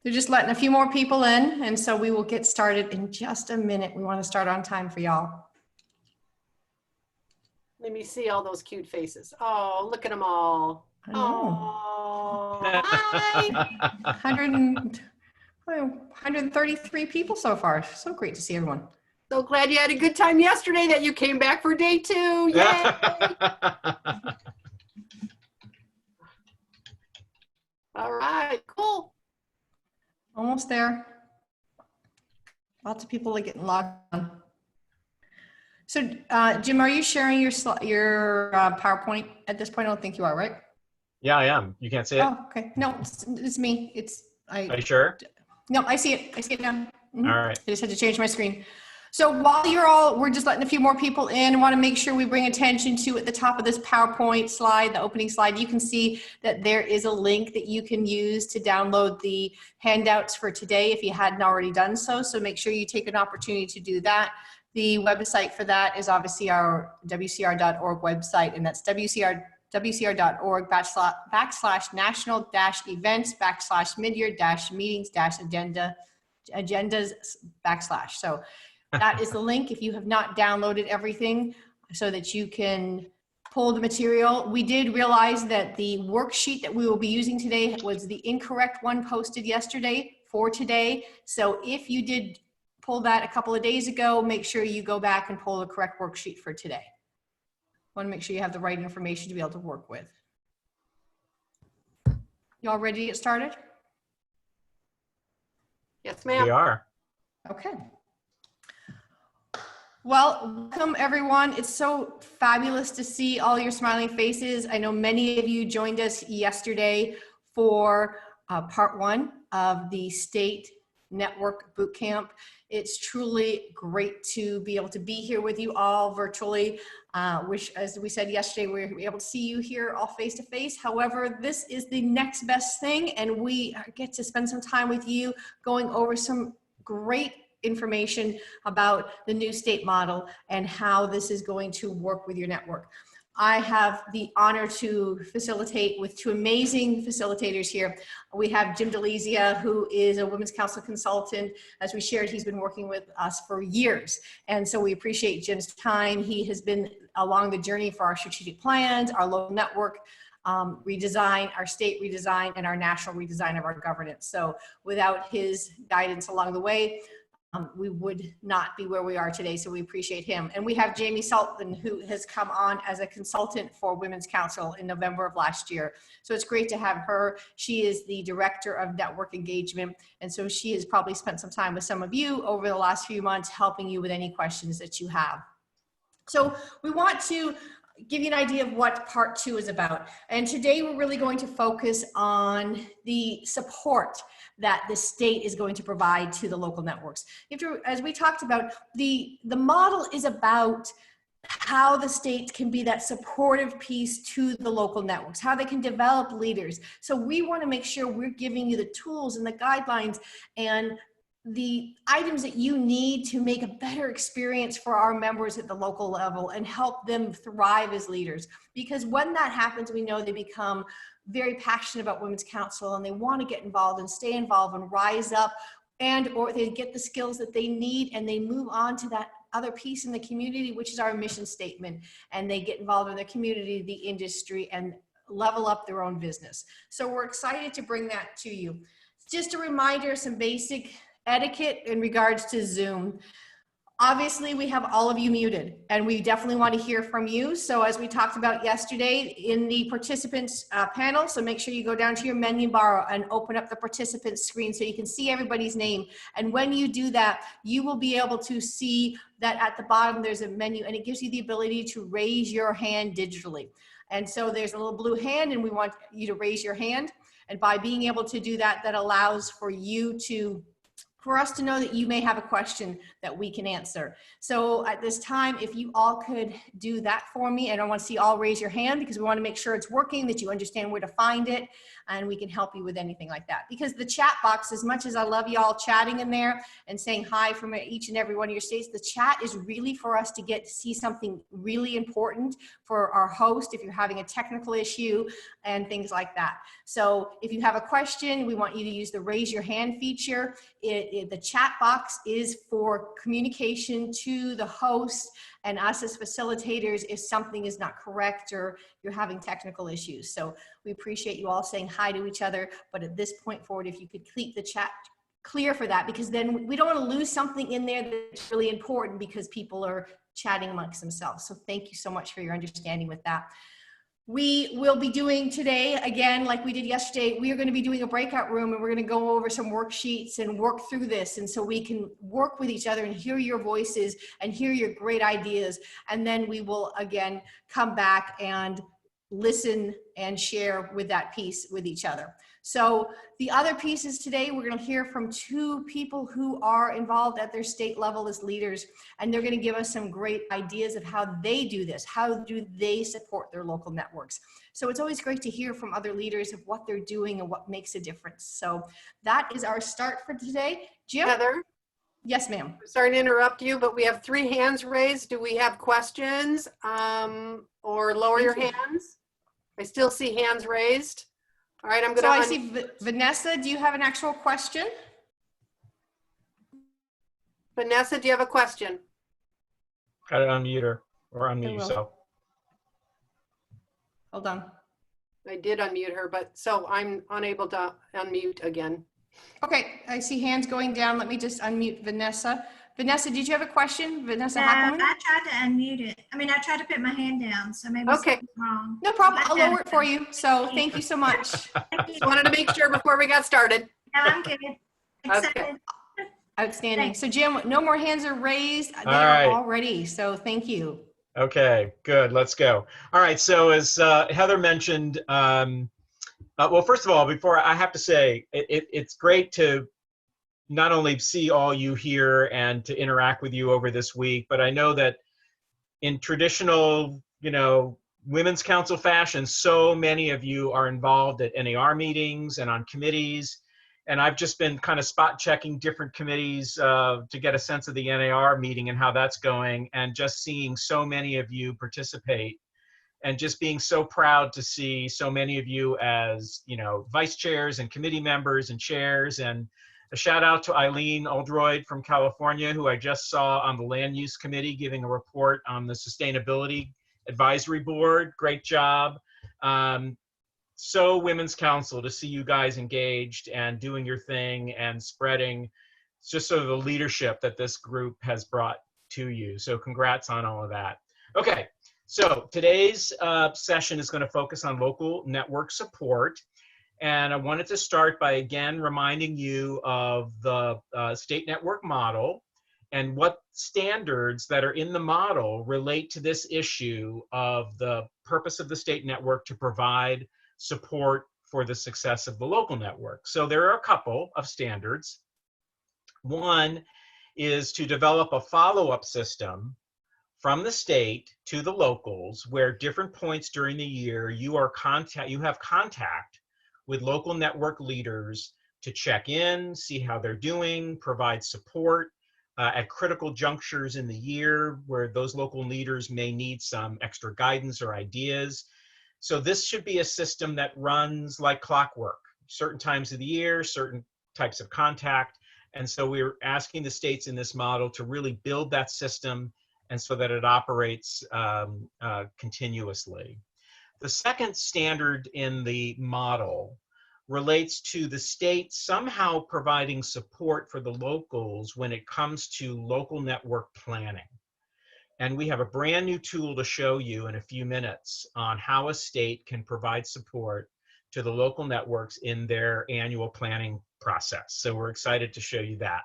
They're just letting a few more people in, and so we will get started in just a minute. We want to start on time for y'all. Let me see all those cute faces. Oh, look at them all. Oh, hi. 133 people so far. So great to see everyone. So glad you had a good time yesterday that you came back for day 2. Yay. All right, cool. Almost there. Lots of people are getting logged on. So, Jim, are you sharing your PowerPoint at this point? I don't think you are, right? Yeah, I am. You can't see it? Oh, okay. No, it's me. Are you sure? No, I see it. I see it now. Mm-hmm. All right. I just had to change my screen. So while we're just letting a few more people in, I want to make sure we bring attention to at the top of this PowerPoint slide, the opening slide, you can see that there is a link that you can use to download the handouts for today if you hadn't already done so. So make sure you take an opportunity to do that. The website for that is obviously our WCR.org website, and that's wcr.org/national-events/midyear-meetings-agendas/. So that is the link if you have not downloaded everything so that you can pull the material. We did realize that the worksheet that we will be using today was the incorrect one posted yesterday for today. So if you did pull that a couple of days ago, make sure you go back and pull the correct worksheet for today. Want to make sure you have the right information to be able to work with. Y'all ready to get started? Yes, ma'am. We are. Okay. Well, welcome everyone. It's so fabulous to see all your smiling faces. I know many of you joined us yesterday for part 1 of the state network bootcamp. It's truly great to be able to be here with you all virtually. Which, as we said yesterday, we're able to see you here all face to face. However, this is the next best thing, and we get to spend some time with you going over some great information about the new state model and how this is going to work with your network. I have the honor to facilitate with 2 amazing facilitators here. We have Jim DeLizia, who is a Women's Council consultant. As we shared, he's been working with us for years. And so we appreciate Jim's time. He has been along the journey for our strategic plans, our local network redesign, our state redesign, and our national redesign of our governance. So without his guidance along the way, we would not be where we are today, so we appreciate him. And we have Jamie Sultan, who has come on as a consultant for Women's Council in November of last year. So it's great to have her. She is the Director of Network Engagement, and so she has probably spent some time with some of you over the last few months helping you with any questions that you have. So we want to give you an idea of what part 2 is about. And today we're really going to focus on the support that the state is going to provide to the local networks. As we talked about, the model is about how the state can be that supportive piece to the local networks, how they can develop leaders. So we want to make sure we're giving you the tools and the guidelines and the items that you need to make a better experience for our members at the local level and help them thrive as leaders. Because when that happens, we know they become very passionate about Women's Council and they want to get involved and stay involved and rise up, and or they get the skills that they need and they move on to that other piece in the community, which is our mission statement, and they get involved in the community, the industry, and level up their own business. So we're excited to bring that to you. Just a reminder, some basic etiquette in regards to Zoom. Obviously, we have all of you muted, and we definitely want to hear from you. So as we talked about yesterday in the participants panel, so make sure you go down to your menu bar and open up the participants screen so you can see everybody's name. And when you do that, you will be able to see that at the bottom there's a menu, and it gives you the ability to raise your hand digitally. And so there's a little blue hand, and we want you to raise your hand. And by being able to do that, that allows for you to for us to know that you may have a question that we can answer. So at this time, if you all could do that for me, and I want to see you all raise your hand because we want to make sure it's working, that you understand where to find it, and we can help you with anything like that. Because the chat box, as much as I love you all chatting in there and saying hi from each and every one of your states, the chat is really for us to get to see something really important for our host if you're having a technical issue and things like that. So if you have a question, we want you to use the raise your hand feature. The chat box is for communication to the host and us as facilitators if something is not correct or you're having technical issues. So we appreciate you all saying hi to each other, but at this point forward, if you could keep the chat clear for that, because then we don't want to lose something in there that's really important because people are chatting amongst themselves. So thank you so much for your understanding with that. We will be doing today, again, like we did yesterday, we are going to be doing a breakout room and we're going to go over some worksheets and work through this. And so we can work with each other and hear your voices and hear your great ideas. And then we will, again, come back and listen and share with that piece with each other. So the other pieces today, we're going to hear from two people who are involved at their state level as leaders, and they're going to give us some great ideas of how they do this. How do they support their local networks? So it's always great to hear from other leaders of what they're doing and what makes a difference. So that is our start for today. Jim? Heather? Yes, ma'am. Sorry to interrupt you, but we have 3 hands raised. Do we have questions or lower your hands? I still see hands raised. All right, I'm going to. So I see Vanessa, do you have an actual question? Vanessa, do you have a question? Got to unmute her or unmute yourself. Hold on. I did unmute her, but so I'm unable to unmute again. Okay, I see hands going down. Let me just unmute Vanessa. Vanessa, did you have a question? Vanessa No, Hackman? I tried to unmute it. I mean, I tried to put my hand down, so maybe something's wrong. No problem. I'll lower it for you. So thank you so much. Just wanted to make sure before we got started. No, I'm good. Excited. Outstanding. So Jim, no more hands are raised. They right. are all ready. So thank you. Okay, good. Let's go. All right. So as Heather mentioned, well, first of all, before I have to say, it's great to not only see all you here and to interact with you over this week, but I know that in traditional, Women's Council fashion, so many of you are involved at NAR meetings and on committees. And I've just been kind of spot checking different committees to get a sense of the NAR meeting and how that's going, and just seeing so many of you participate and just being so proud to see so many of you as, vice chairs and committee members and chairs. And a shout out to Eileen Oldroyd from California, who I just saw on the Land Use Committee giving a report on the Sustainability Advisory Board. Great job. So Women's Council to see you guys engaged and doing your thing and spreading just sort of the leadership that this group has brought to you. So congrats on all of that. Okay, so today's session is going to focus on local network support. And I wanted to start by again reminding you of the state network model and what standards that are in the model relate to this issue of the purpose of the state network to provide support for the success of the local network. So there are a couple of standards. One is to develop a follow-up system from the state to the locals where different points during the year you have contact with local network leaders to check in, see how they're doing, provide support at critical junctures in the year where those local leaders may need some extra guidance or ideas. So this should be a system that runs like clockwork, certain times of the year, certain types of contact. And so we're asking the states in this model to really build that system and so that it operates continuously. The second standard in the model relates to the state somehow providing support for the locals when it comes to local network planning. And we have a brand new tool to show you in a few minutes on how a state can provide support to the local networks in their annual planning process. So we're excited to show you that.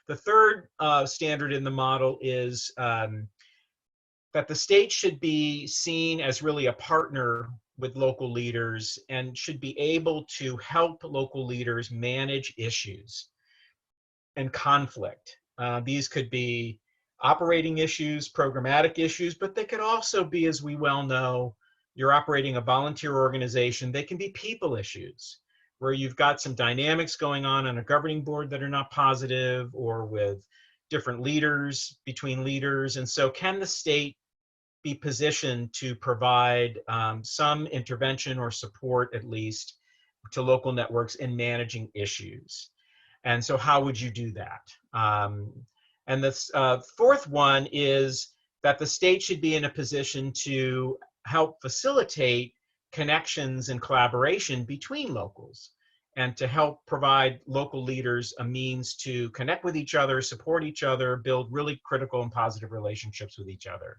The third standard in the model is that the state should be seen as really a partner with local leaders and should be able to help local leaders manage issues. and conflict. These could be operating issues, programmatic issues, but they could also be, as we well know, you're operating a volunteer organization. They can be people issues, where you've got some dynamics going on a governing board that are not positive, or with different leaders, between leaders. And so can the state be positioned to provide some intervention or support, at least, to local networks in managing issues? And so how would you do that? And the fourth one is that the state should be in a position to help facilitate connections and collaboration between locals, and to help provide local leaders a means to connect with each other, support each other, build really critical and positive relationships with each other.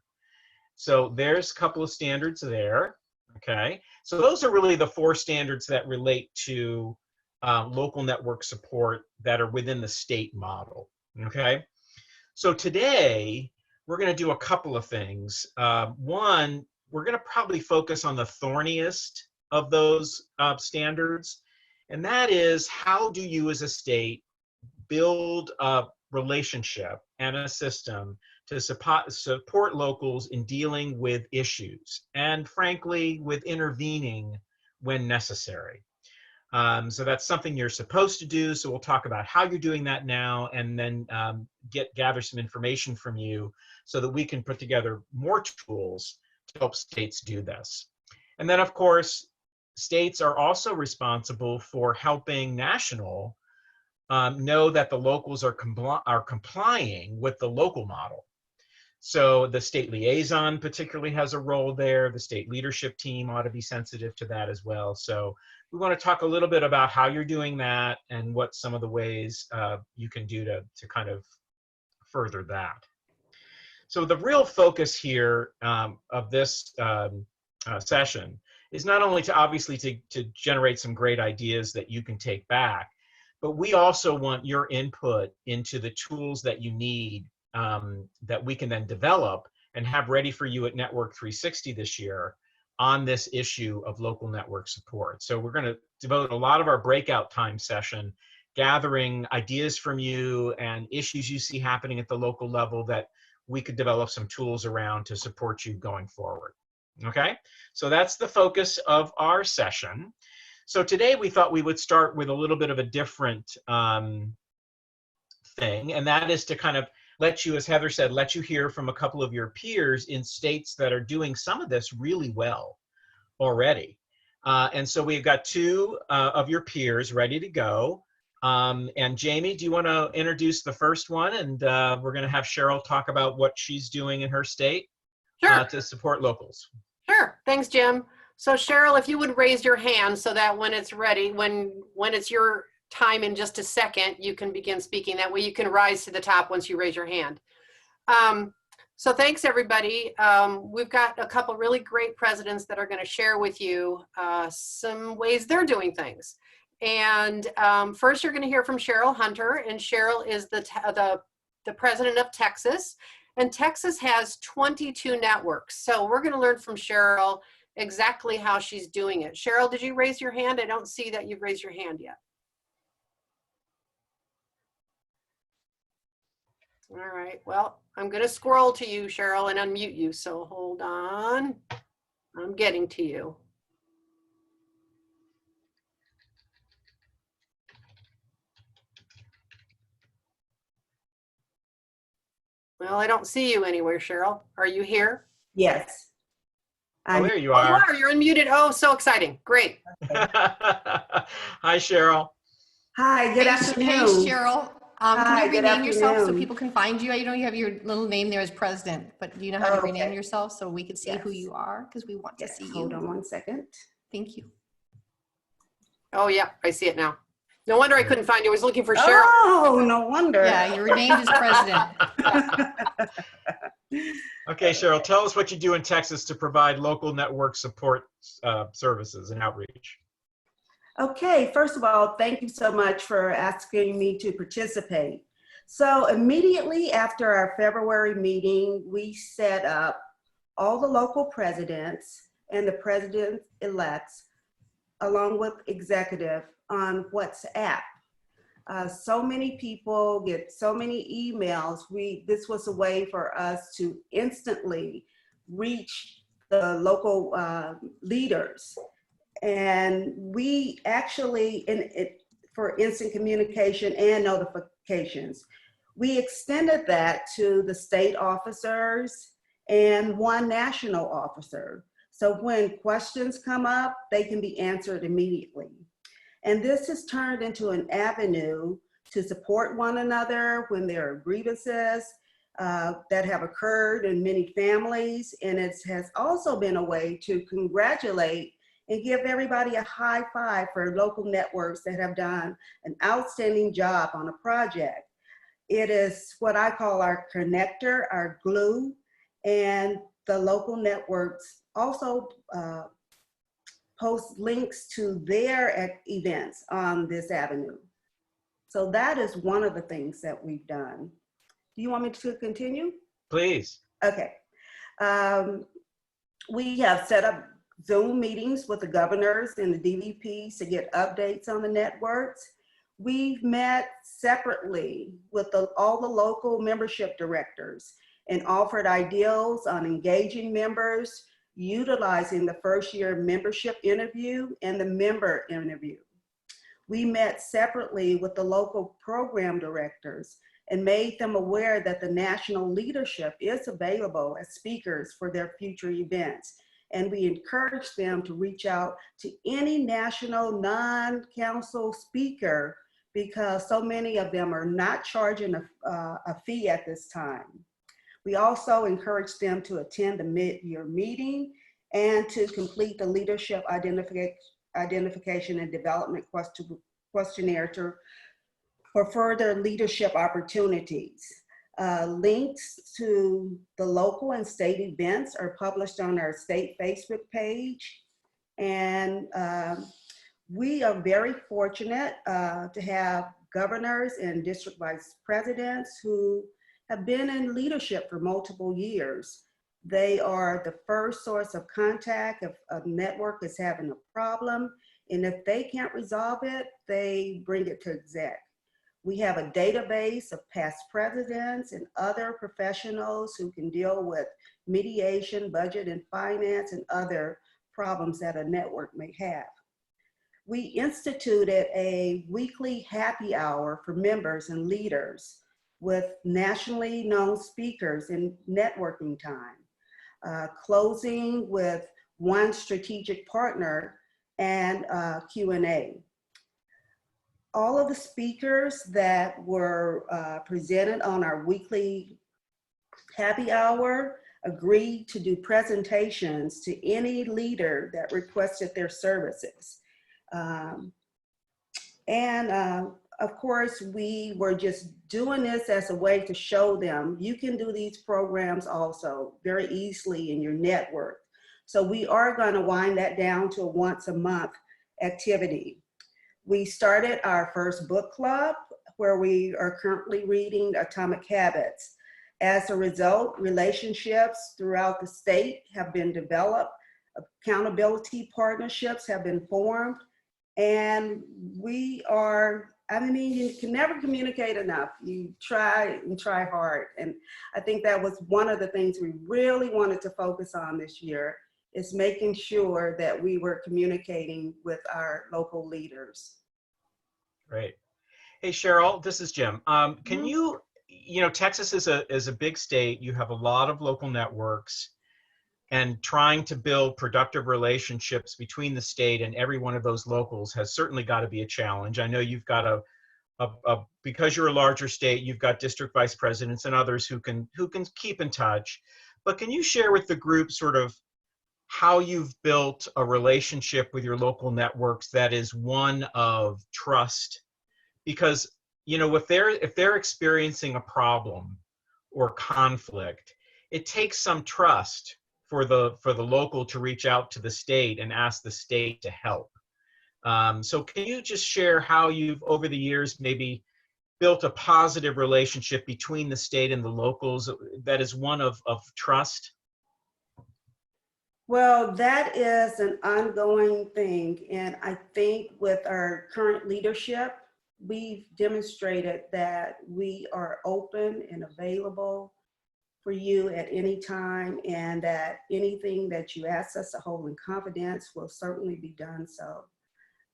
So there's a couple of standards there, okay? So those are really the 4 standards that relate to local network support that are within the state model, okay? So today, we're gonna do a couple of things. One, we're gonna probably focus on the thorniest of those standards, and that is, how do you as a state build a relationship and a system to support locals in dealing with issues, and frankly, with intervening when necessary. So that's something you're supposed to do. So we'll talk about how you're doing that now, and then gather some information from you so that we can put together more tools to help states do this. And then, of course, states are also responsible for helping national know that the locals are complying with the local model. So the state liaison particularly has a role there. The state leadership team ought to be sensitive to that as well. So we want to talk a little bit about how you're doing that, and what some of the ways you can do to kind of further that. So the real focus here of this session is not only to obviously to generate some great ideas that you can take back, but we also want your input into the tools that you need that we can then develop and have ready for you at Network 360 this year on this issue of local network support. So we're going to devote a lot of our breakout time session gathering ideas from you and issues you see happening at the local level that we could develop some tools around to support you going forward. Okay, so that's the focus of our session. So today we thought we would start with a little bit of a different thing, and that is to kind of let you, as Heather said, let you hear from a couple of your peers in states that are doing some of this really well already. And so we've got 2 of your peers ready to go. And Jamie, do you want to introduce the first one? And we're going to have Cheryl talk about what she's doing in her state to support locals. Sure. Thanks, Jim. So Cheryl, if you would raise your hand so that when it's ready, when it's your time in just a second, you can begin speaking. That way you can rise to the top once you raise your hand. So thanks, everybody. We've got a couple really great presidents that are going to share with you some ways they're doing things. And first, you're going to hear from Cheryl Hunter, and Cheryl is the president of Texas. And Texas has 22 networks. So we're going to learn from Cheryl exactly how she's doing it. Cheryl, did you raise your hand? I don't see that you've raised your hand yet. All right, well, I'm going to scroll to you, Cheryl, and unmute you. So hold on. I'm getting to you. Well, I don't see you anywhere, Cheryl. Are you here? Yes. Oh, there you are. Oh, you're unmuted. Oh, so exciting. Great. Hi, Cheryl. Hi, good afternoon. Hey, Cheryl. Can you good rename yourself so afternoon. people can find you? I know you have your little name there as president, but do you know how to rename yourself so we can see who Yes. you are? Because we want to see you. Hold on one second. Thank you. Oh, yeah, I see it now. No wonder I couldn't find you. I was looking for Cheryl. Oh, no wonder. Yeah, you were named as president. Okay, Cheryl, tell us what you do in Texas to provide local network support services and outreach. Okay, first of all, thank you so much for asking me to participate. So immediately after our February meeting, we set up all the local presidents and the president-elects along with executive on WhatsApp. So many people get so many emails. This was a way for us to instantly reach the local leaders. And we actually, for instant communication and notifications, we extended that to the state officers and one national officer. So when questions come up, they can be answered immediately. And this has turned into an avenue to support one another when there are grievances that have occurred in many families. And it has also been a way to congratulate and give everybody a high five for local networks that have done an outstanding job on a project. It is what I call our connector, our glue, and the local networks also post links to their events on this avenue. So that is one of the things that we've done. Do you want me to continue? Please. Okay. We have set up Zoom meetings with the governors and the DVPs to get updates on the networks. We've met separately with all the local membership directors and offered ideals on engaging members, utilizing the first year membership interview and the member interview. We met separately with the local program directors and made them aware that the national leadership is available as speakers for their future events. And we encourage them to reach out to any national non-council speaker because so many of them are not charging a fee at this time. We also encourage them to attend the mid-year meeting and to complete the leadership identification and development questionnaire for further leadership opportunities. Links to the local and state events are published on our state Facebook page. And we are very fortunate to have governors and district vice presidents who have been in leadership for multiple years. They are the first source of contact if a network is having a problem. And if they can't resolve it, they bring it to exec. We have a database of past presidents and other professionals who can deal with mediation, budget and finance, and other problems that a network may have. We instituted a weekly happy hour for members and leaders with nationally known speakers in networking time, closing with one strategic partner and Q&A. All of the speakers that were presented on our weekly happy hour agreed to do presentations to any leader that requested their services. Of course, we were just doing this as a way to show them you can do these programs also very easily in your network. So we are going to wind that down to a once a month activity. We started our first book club where we are currently reading Atomic Habits. As a result, relationships throughout the state have been developed, accountability partnerships have been formed, and we are, I mean, you can never communicate enough. You try and try hard. And I think that was one of the things we really wanted to focus on this year, is making sure that we were communicating with our local leaders. Great. Hey, Cheryl, this is Jim. Can you know, Texas is a big state. You have a lot of local networks, and trying to build productive relationships between the state and every one of those locals has certainly got to be a challenge. I know you've got because you're a larger state, you've got district vice presidents and others who can keep in touch. But can you share with the group sort of how you've built a relationship with your local networks that is one of trust? Because, you know, if they're experiencing a problem or conflict, it takes some trust for the local to reach out to the state and ask the state to help. So can you just share how you've, over the years, maybe built a positive relationship between the state and the locals that is one of trust? Well, that is an ongoing thing. And I think with our current leadership, we've demonstrated that we are open and available for you at any time, and that anything that you ask us to hold in confidence will certainly be done so.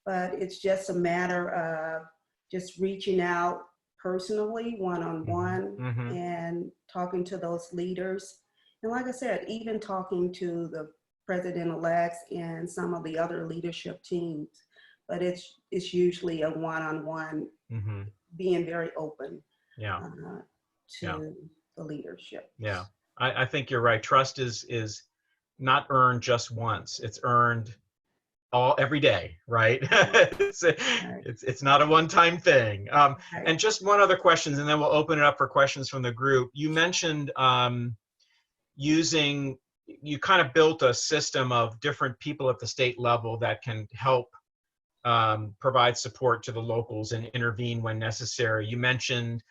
But it's just a matter of just reaching out personally, one-on-one, Mhm. and talking to those leaders. And like I said, even talking to the president-elects and some of the other leadership teams. But it's usually a one-on-one, Mhm. being very open Yeah. to Yeah. the leadership. Yeah. I think you're right. Trust is not earned just once. It's earned every day, right? It's not a one-time thing. Right. And just one other question, and then we'll open it up for questions from the group. You mentioned you kind of built a system of different people at the state level that can help provide support to the locals and intervene when necessary. You mentioned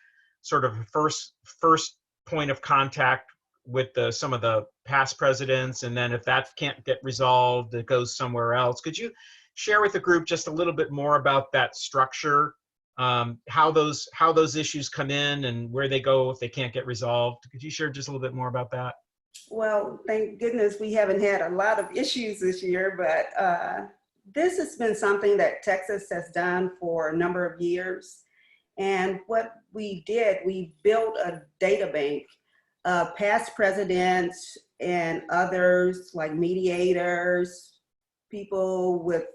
sort of first point of contact with some of the past presidents, and then if that can't get resolved, it goes somewhere else. Could you share with the group just a little bit more about that structure, how those issues come in and where they go if they can't get resolved? Could you share just a little bit more about that? Well, thank goodness we haven't had a lot of issues this year, but this has been something that Texas has done for a number of years. And what we did, we built a data bank of past presidents and others like mediators, people with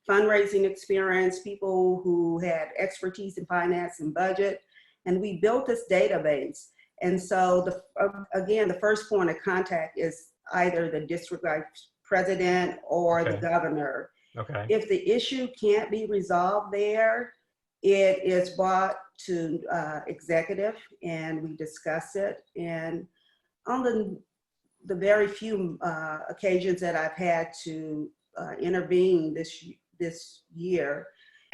fundraising experience, people who had expertise in finance and budget. And we built this database. And so again, the first point of contact is either the district president or the governor. Okay. If the issue can't be resolved there, it is brought to executive and we discuss it. And on the very few occasions that I've had to intervene this year,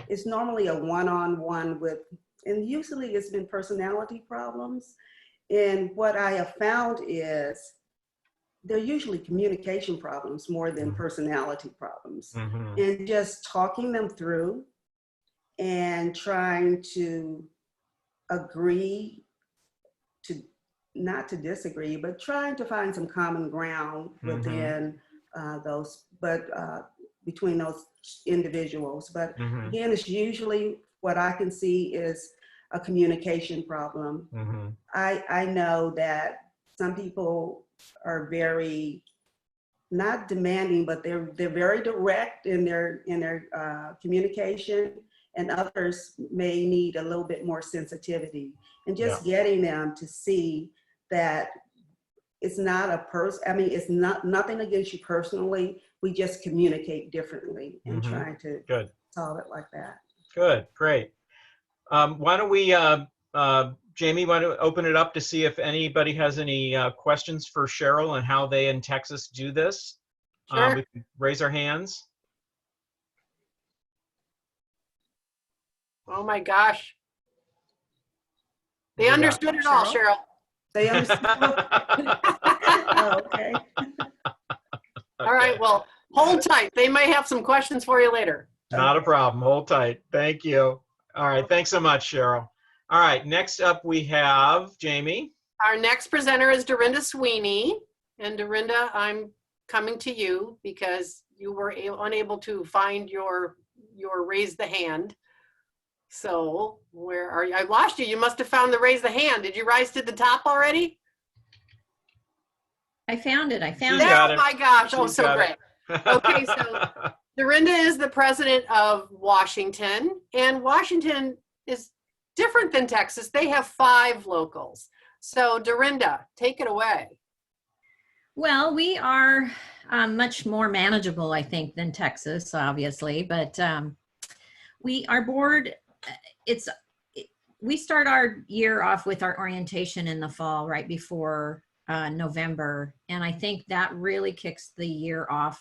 it's normally a one-on-one with, and usually it's been personality problems. And what I have found is they're usually communication problems more than personality problems. Mm-hmm. And just talking them through and trying to agree to, not to disagree, but trying to find some common ground within those, but between those individuals. But again, it's usually what I can see is a communication problem. I know that some people are very, not demanding, but they're very direct in their communication, and others may need a little bit more sensitivity. And just getting them to see that it's not a it's nothing against you personally. We just communicate differently and trying to solve it like that. Good, great. Why don't we, Jamie, why don't we open it up to see if anybody has any questions for Cheryl and how they in Texas do this? Sure. We can raise our hands. Oh my gosh. They understood it all, Cheryl. They understood. Oh, okay. All right, well, hold tight. They may have some questions for you later. Not a problem. Hold tight. Thank you. All right. Thanks so much, Cheryl. All right. Next up, we have Jamie. Our next presenter is Dorinda Sweeney. And Dorinda, I'm coming to you because you were unable to find your raise the hand. So where are you? I lost you. You must have found the raise the hand. Did you rise to the top already? I found it. She's got it. Oh my gosh. Oh, She's so got great. it. Okay, so Dorinda is the president of Washington, and Washington is different than Texas. They have 5 locals. So Dorinda, take it away. Well, we are much more manageable, I think, than Texas, obviously, but our board, we start our year off with our orientation in the fall, right before November. And I think that really kicks the year off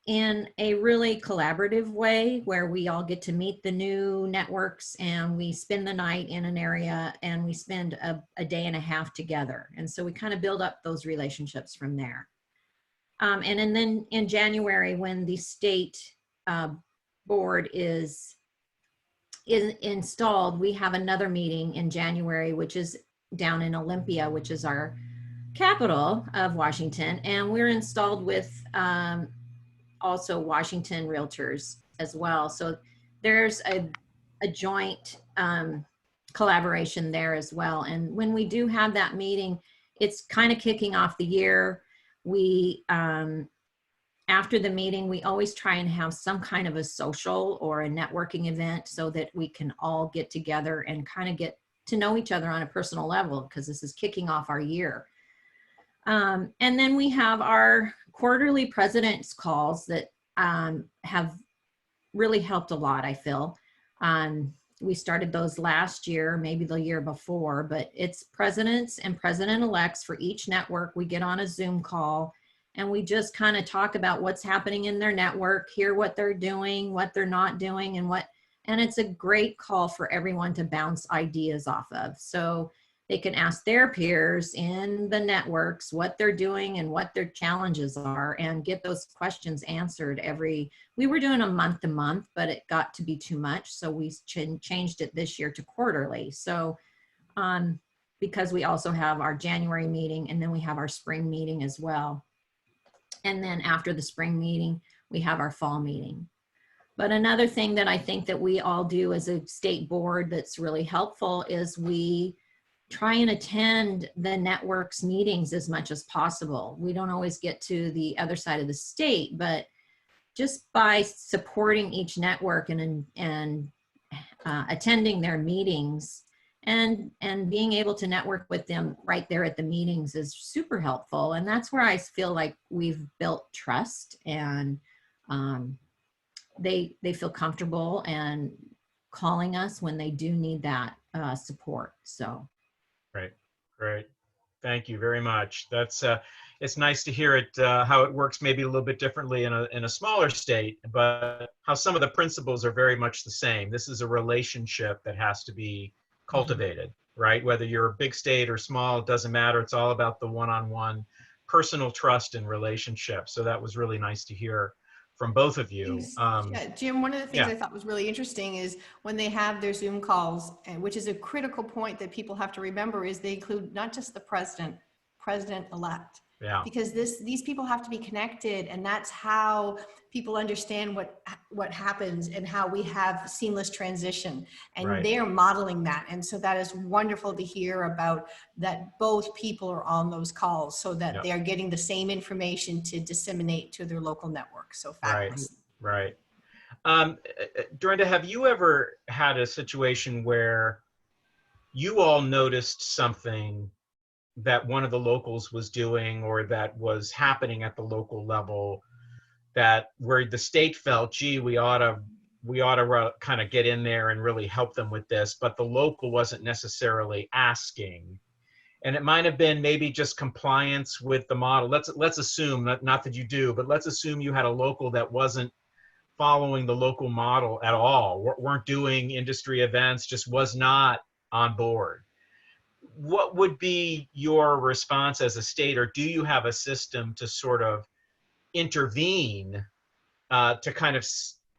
in a really collaborative way where we all get to meet the new networks and we spend the night in an area and we spend a day and a half together. And so we kind of build up those relationships from there. And then in January, when the state board is is installed, we have another meeting in January, which is down in Olympia, which is our capital of Washington. And we're installed with also Washington Realtors as well. So there's a joint collaboration there as well. And when we do have that meeting, it's kind of kicking off the year. We, after the meeting, we always try and have some kind of a social or a networking event so that we can all get together and kind of get to know each other on a personal level, because this is kicking off our year. And then we have our quarterly president's calls that have really helped a lot, I feel. We started those last year, maybe the year before, but it's presidents and president-elects for each network. We get on a Zoom call and we just kind of talk about what's happening in their network, hear what they're doing, what they're not doing, and it's a great call for everyone to bounce ideas off of. So they can ask their peers in the networks what they're doing and what their challenges are, and get those questions answered we were doing a month to month, but it got to be too much. So we changed it this year to quarterly. So because we also have our January meeting and then we have our spring meeting as well. And then after the spring meeting, we have our fall meeting. But another thing that I think that we all do as a state board that's really helpful is we try and attend the network's meetings as much as possible. We don't always get to the other side of the state, but just by supporting each network and attending their meetings and being able to network with them right there at the meetings is super helpful. And that's where I feel like we've built trust, and they feel comfortable and calling us when they do need that support. So. Great. Thank you very much. That's it's nice to hear it, how it works maybe a little bit differently in a smaller state, but how some of the principles are very much the same. This is a relationship that has to be cultivated, right? Whether you're a big state or small, it doesn't matter. It's all about the one-on-one personal trust and relationship. So that was really nice to hear from both of you. Yeah, Jim, one of the things I thought was really interesting is when they have their Zoom calls, and which is a critical point that people have to remember, is they include not just the president-elect. Yeah. Because these people have to be connected, and that's how people understand what happens and how we have seamless transition. And Right. they're modeling that. And so that is wonderful to hear about, that both people are on those calls so that they're getting the same information to disseminate to their local network. So fabulous. Right. Dorinda, have you ever had a situation where you all noticed something that one of the locals was doing or that was happening at the local level, that where the state felt, gee, we ought to kind of get in there and really help them with this, but the local wasn't necessarily asking, and it might have been maybe just compliance with the model. Let's assume, not that you do, but let's assume you had a local that wasn't following the local model at all, weren't doing industry events, just was not on board. What would be your response as a state, or do you have a system to sort of intervene to kind of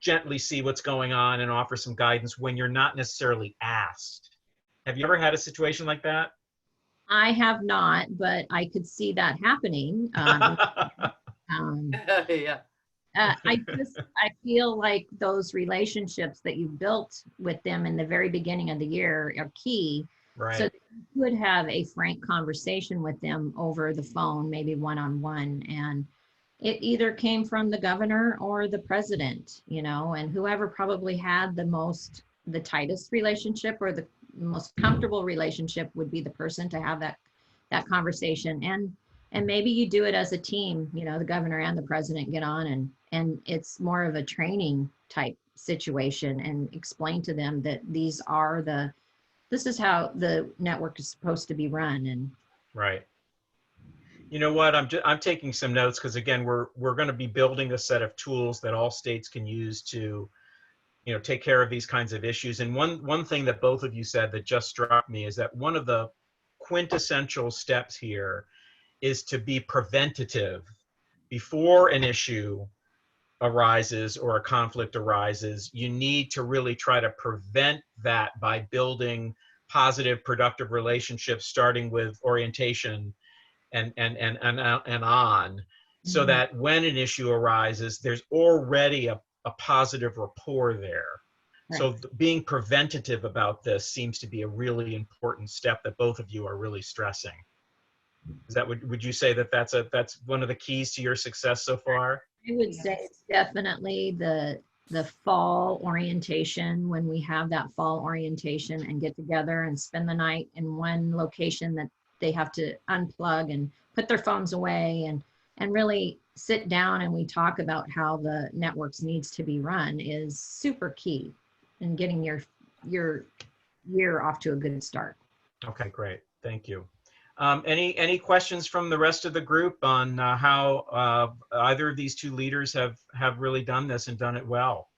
gently see what's going on and offer some guidance when you're not necessarily asked? Have you ever had a situation like that? I have not, but I could see that happening. Yeah. I feel like those relationships that you built with them in the very beginning of the year are key. Right. So that you could have a frank conversation with them over the phone, maybe one-on-one. And it either came from the governor or the president, and whoever probably had the tightest relationship or the most comfortable relationship would be the person to have that conversation. And maybe you do it as a team, the governor and the president get on and it's more of a training type situation, and explain to them that this is how the network is supposed to be run. And right. You know what? I'm taking some notes because, again, we're going to be building a set of tools that all states can use to, take care of these kinds of issues. And one thing that both of you said that just struck me is that one of the quintessential steps here is to be preventative before an issue arises or a conflict arises, you need to really try to prevent that by building positive, productive relationships, starting with orientation and on, so that when an issue arises, there's already a positive rapport there. Right. So being preventative about this seems to be a really important step that both of you are really stressing. Is that, would you say that that's one of the keys to your success so far? I would say it's definitely the fall orientation, when we have that fall orientation and get together and spend the night in one location that they have to unplug and put their phones away and really sit down and we talk about how the networks needs to be run is super key in getting your year off to a good start. Okay, great. Thank you. Any questions from the rest of the group on how either of these two leaders have really done this and done it well?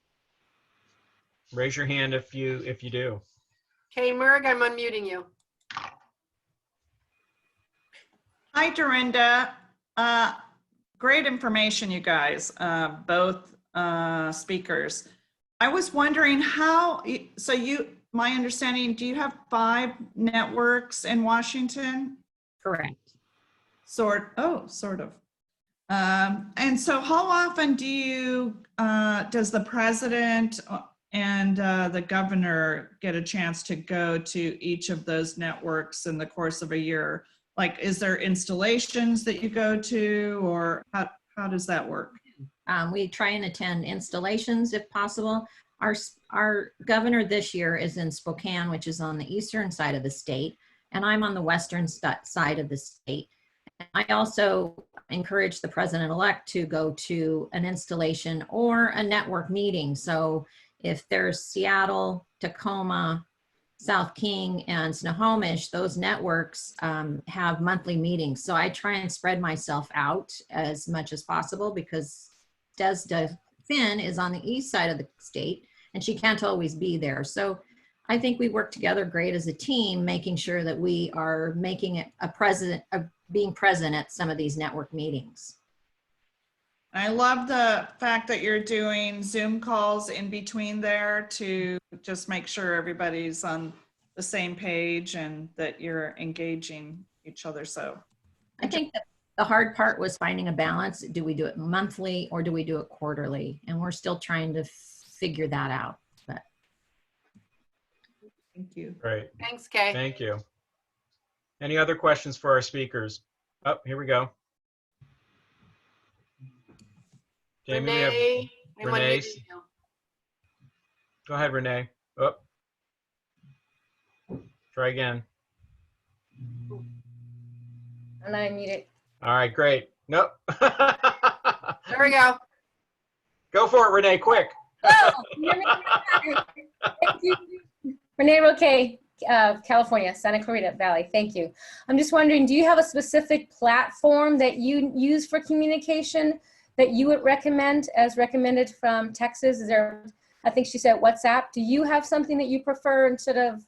Raise your hand if you do. Okay, Merg, I'm unmuting you. Hi, Dorinda. Great information, you guys, both speakers. I was wondering how, so my understanding, do you have 5 networks in Washington? Correct. Sort of. And so how often does the president and the governor get a chance to go to each of those networks in the course of a year? Like, is there installations that you go to, or how does that work? We try and attend installations if possible. Our governor this year is in Spokane, which is on the eastern side of the state, and I'm on the western side of the state. I also encourage the president-elect to go to an installation or a network meeting. So if there's Seattle, Tacoma, South King, and Snohomish, those networks have monthly meetings. So I try and spread myself out as much as possible because Desda Finn is on the east side of the state and she can't always be there. So I think we work together great as a team, making sure that we are making it being present at some of these network meetings. I love the fact that you're doing Zoom calls in between there to just make sure everybody's on the same page and that you're engaging each other. So I think that the hard part was finding a balance. Do we do it monthly or do we do it quarterly? And we're still trying to figure that out. But thank you. Great. Thanks, Kay. Thank you. Any other questions for our speakers? Oh, here we go. Jamie, we have Renee, I'm Renee. unmuting you. Go ahead, Renee. Oh. Try again. And I mute it. All right, great. Nope. There we go. Go for it, Renee, quick. Oh, thank you. Renee Roque, California, Santa Clarita Valley. Thank you. I'm just wondering, do you have a specific platform that you use for communication that you would recommend as recommended from Texas? Is there, I think she said WhatsApp. Do you have something that you prefer instead of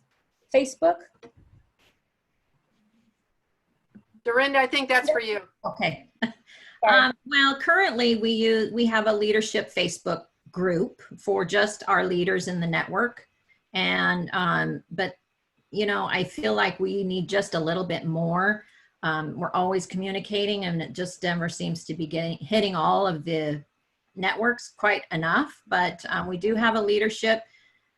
Facebook? Dorinda, I think that's for you. okay. Well, currently we have a leadership Facebook group for just our leaders in the network. And, but you know, I feel like we need just a little bit more. We're always communicating and it just never seems to be hitting all of the networks quite enough, but we do have a leadership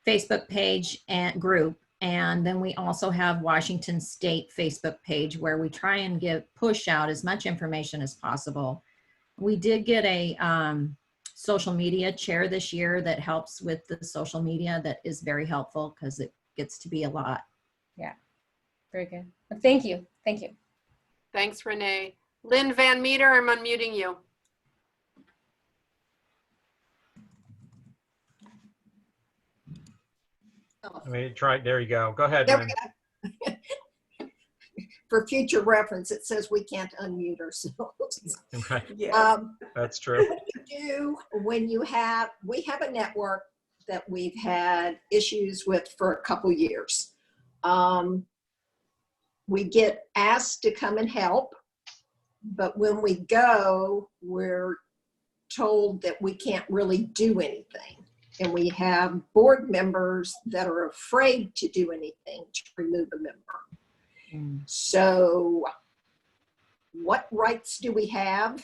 Facebook page and group. And then we also have Washington State Facebook page where we try and push out as much information as possible. We did get a social media chair this year that helps with the social media. That is very helpful because it gets to be a lot. Yeah, very good. Thank you. Thank you. Thanks, Renee. Lynn Van Meter, I'm unmuting you. Let me try. There you go. Go ahead, There Lynn. we go. For future reference, it says we can't unmute ourselves. Right. Yeah. That's true. What you do when we have a network that we've had issues with for a couple years. We get asked to come and help, but when we go, we're told that we can't really do anything. And we have board members that are afraid to do anything to remove a member. So what rights do we have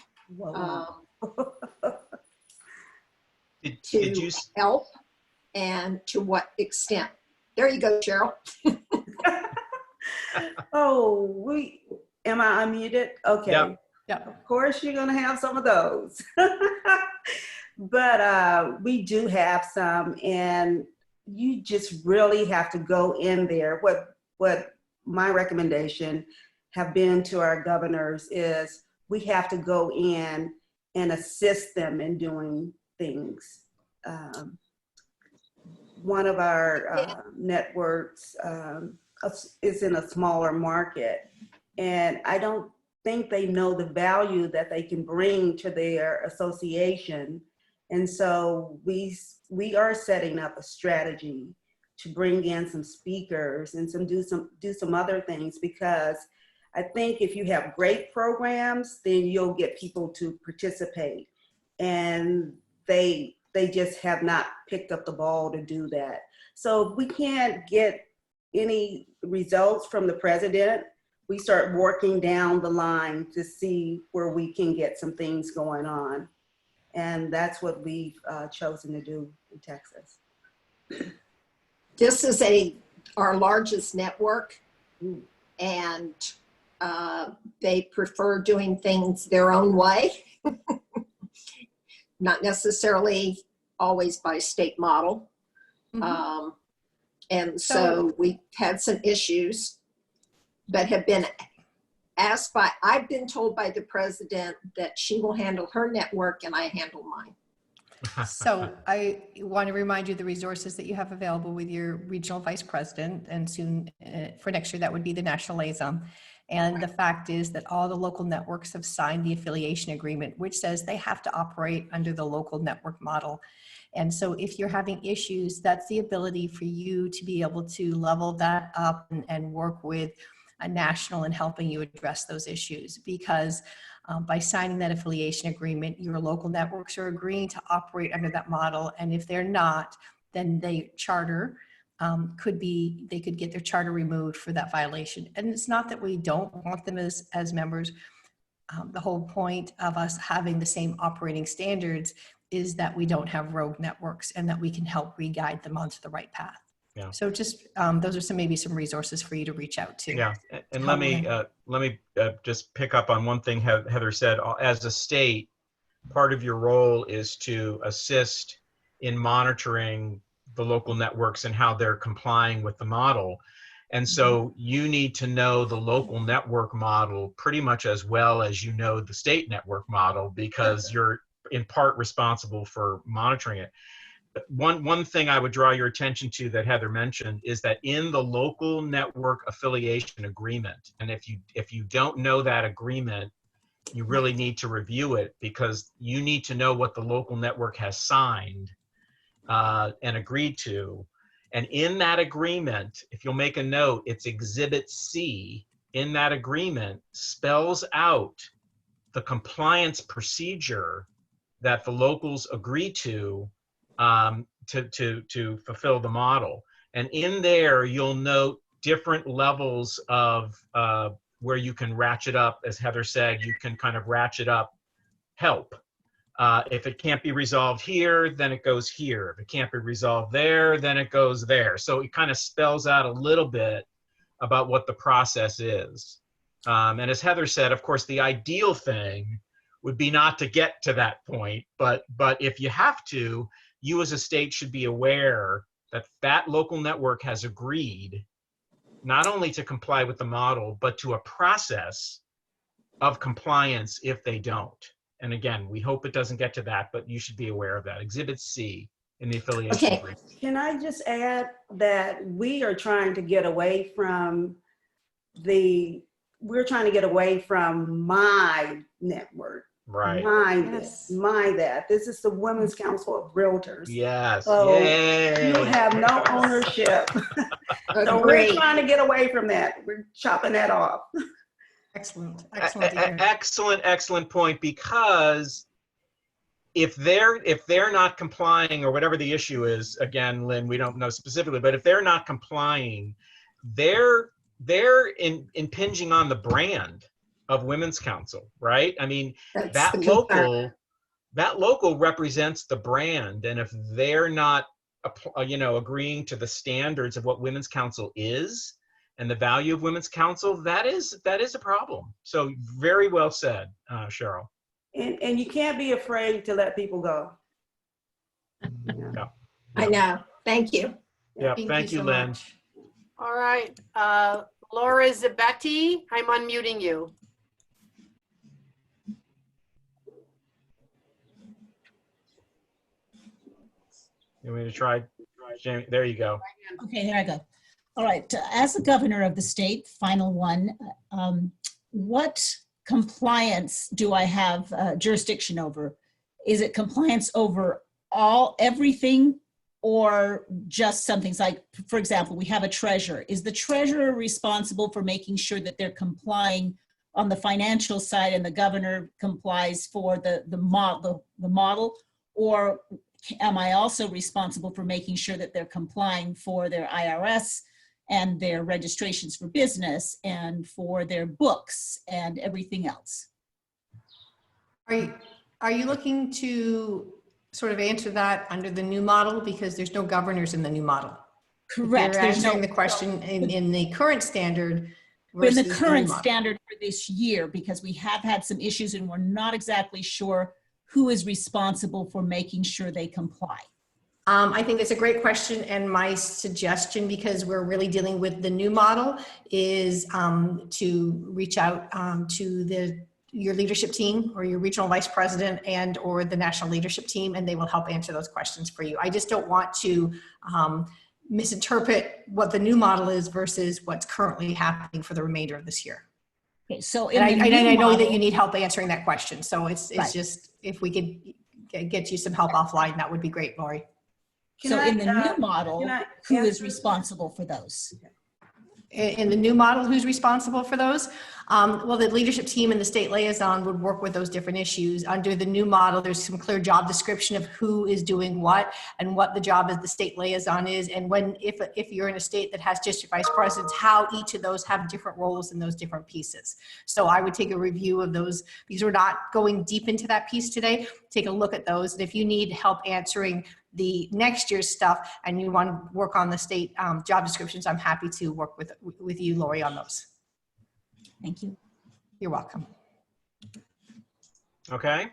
Did you help, and to what extent? There you go, Cheryl. Am I unmuted? Okay. Yep. Yep. Of course, you're going to have some of those. But we do have some, and you just really have to go in there. What my recommendation have been to our governors is we have to go in and assist them in doing things. One of our networks is in a smaller market, and I don't think they know the value that they can bring to their association. And so we are setting up a strategy to bring in some speakers and do some other things, because I think if you have great programs, then you'll get people to participate, and they just have not picked up the ball to do that. So if we can't get any results from the president, we start working down the line to see where we can get some things going on. And that's what we've chosen to do in Texas. This is our largest network, and they prefer doing things their own way, not necessarily always by state model. And so we've had some issues that have been asked by, I've been told by the president that she will handle her network and I handle mine. So I want to remind you of the resources that you have available with your regional vice president, and soon for next year, that would be the national liaison. And the fact is that all the local networks have signed the affiliation agreement, which says they have to operate under the local network model. And so if you're having issues, that's the ability for you to be able to level that up and work with a national in helping you address those issues, because by signing that affiliation agreement, your local networks are agreeing to operate under that model. And if they're not, then they charter they could get their charter removed for that violation. And it's not that we don't want them as members. The whole point of us having the same operating standards is that we don't have rogue networks, and that we can help re-guide them onto the right path. Yeah. So just those are maybe some resources for you to reach out to. Yeah, and let me just pick up on one thing Heather said. As a state, part of your role is to assist in monitoring the local networks and how they're complying with the model. And so you need to know the local network model pretty much as well as you know the state network model, because you're in part responsible for monitoring it. One thing I would draw your attention to that Heather mentioned is that in the local network affiliation agreement, and if you don't know that agreement, you really need to review it, because you need to know what the local network has signed and agreed to. And in that agreement, if you'll make a note, it's Exhibit C in that agreement spells out the compliance procedure that the locals agree to fulfill the model. And in there, you'll note different levels of where you can ratchet up. As Heather said, you can kind of ratchet up help. If it can't be resolved here, then it goes here. If it can't be resolved there, then it goes there. So it kind of spells out a little bit about what the process is. And as Heather said, of course, the ideal thing would be not to get to that point, but if you have to, you as a state should be aware that that local network has agreed not only to comply with the model, but to a process of compliance if they don't. And again, we hope it doesn't get to that, but you should be aware of that. Exhibit C in the affiliation agreement. Can I just add that we are trying to get away from my network. Right. This is the Women's Council of Realtors. Yes. So yay. you have no ownership. So we're trying to get away from that. We're chopping that off. Excellent. Excellent point, because if they're not complying, or whatever the issue is, again, Lynn, we don't know specifically, but if they're not complying, they're impinging on the brand of Women's Council, right? I mean, That's that the concern. local represents the brand, and if they're not, agreeing to the standards of what Women's Council is and the value of Women's Council, that is a problem. So very well said, Cheryl. And you can't be afraid to let people go. Yeah. I know. Thank you. Yeah. Thank you, so Lynn. much. All right. Laura Zabetti, I'm unmuting you. You want me to try? Jamie, there you go. Okay, there I go. All right, as the governor of the state, final one, what compliance do I have jurisdiction over? Is it compliance over everything, or just some things like, for example, we have a treasurer. Is the treasurer responsible for making sure that they're complying on the financial side and the governor complies for the model, or am I also responsible for making sure that they're complying for their IRS and their registrations for business and for their books and everything else? Are you looking to sort of answer that under the new model, because there's no governors in the new model? Correct. You're answering the question in the current standard versus in the current new model. standard for this year, because we have had some issues and we're not exactly sure who is responsible for making sure they comply. I think that's a great question, and my suggestion, because we're really dealing with the new model, is to reach out to your leadership team or your regional vice president and or the national leadership team, and they will help answer those questions for you. I just don't want to misinterpret what the new model is versus what's currently happening for the remainder of this year. Okay, so And I know that model, you need help answering that question. So it's Right. just, if we could get you some help offline, that would be great, Lori. in the new model, can I who is answer? responsible for those? In the new model, who's responsible for those? Well, the leadership team and the state liaison would work with those different issues. Under the new model, there's some clear job description of who is doing what and what the job of the state liaison is. And if you're in a state that has district vice presidents, how each of those have different roles in those different pieces. So I would take a review of those, because we're not going deep into that piece today. Take a look at those. And if you need help answering the next year's stuff and you want to work on the state job descriptions, I'm happy to work with you, Lori, on those. Thank you. You're welcome. Okay.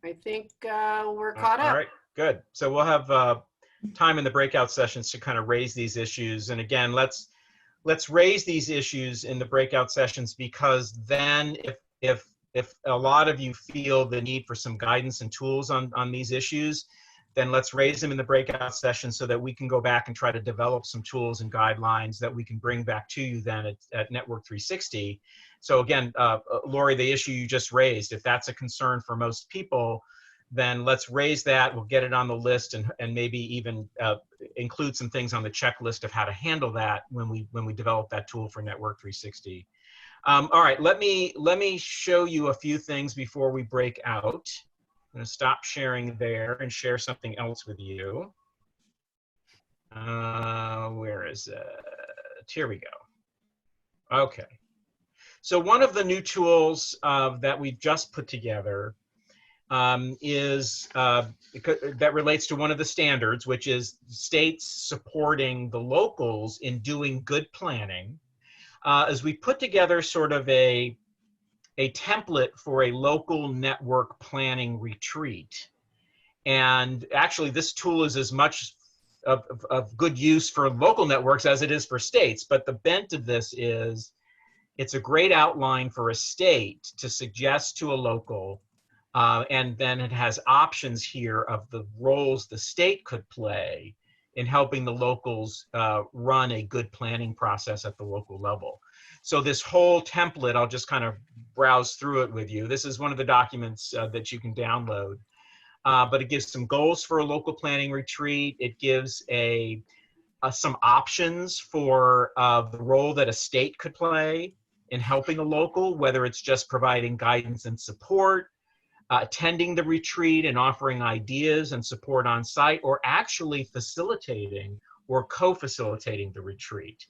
I think we're caught up. All right, good. So we'll have time in the breakout sessions to kind of raise these issues. And again, let's raise these issues in the breakout sessions, because then if a lot of you feel the need for some guidance and tools on these issues, then let's raise them in the breakout session so that we can go back and try to develop some tools and guidelines that we can bring back to you then at Network 360. So again, Lori, the issue you just raised, if that's a concern for most people, then let's raise that. We'll get it on the list and maybe even include some things on the checklist of how to handle that when we develop that tool for Network 360. All right, let me show you a few things before we break out. I'm going to stop sharing there and share something else with you. Where is it? Here we go. Okay. So one of the new tools that we've just put together is that relates to one of the standards, which is states supporting the locals in doing good planning. As we put together sort of a template for a local network planning retreat. And actually this tool is as much of good use for local networks as it is for states, but the bent of this is it's a great outline for a state to suggest to a local, and then it has options here of the roles the state could play in helping the locals run a good planning process at the local level. So this whole template, I'll just kind of browse through it with you. This is one of the documents that you can download, but it gives some goals for a local planning retreat. It gives some options for the role that a state could play in helping a local, whether it's just providing guidance and support, attending the retreat and offering ideas and support on site, or actually facilitating or co-facilitating the retreat.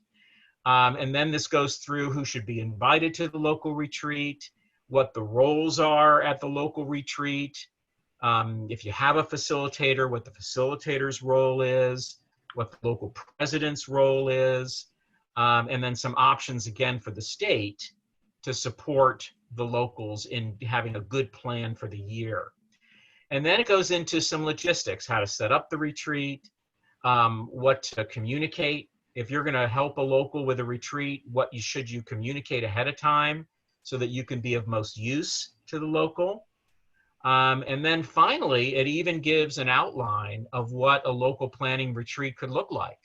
And then this goes through who should be invited to the local retreat, what the roles are at the local retreat, if you have a facilitator, what the facilitator's role is, what the local president's role is, and then some options again for the state to support the locals in having a good plan for the year. And then it goes into some logistics, how to set up the retreat, what to communicate. If you're going to help a local with a retreat, should you communicate ahead of time so that you can be of most use to the local. And then finally, it even gives an outline of what a local planning retreat could look like.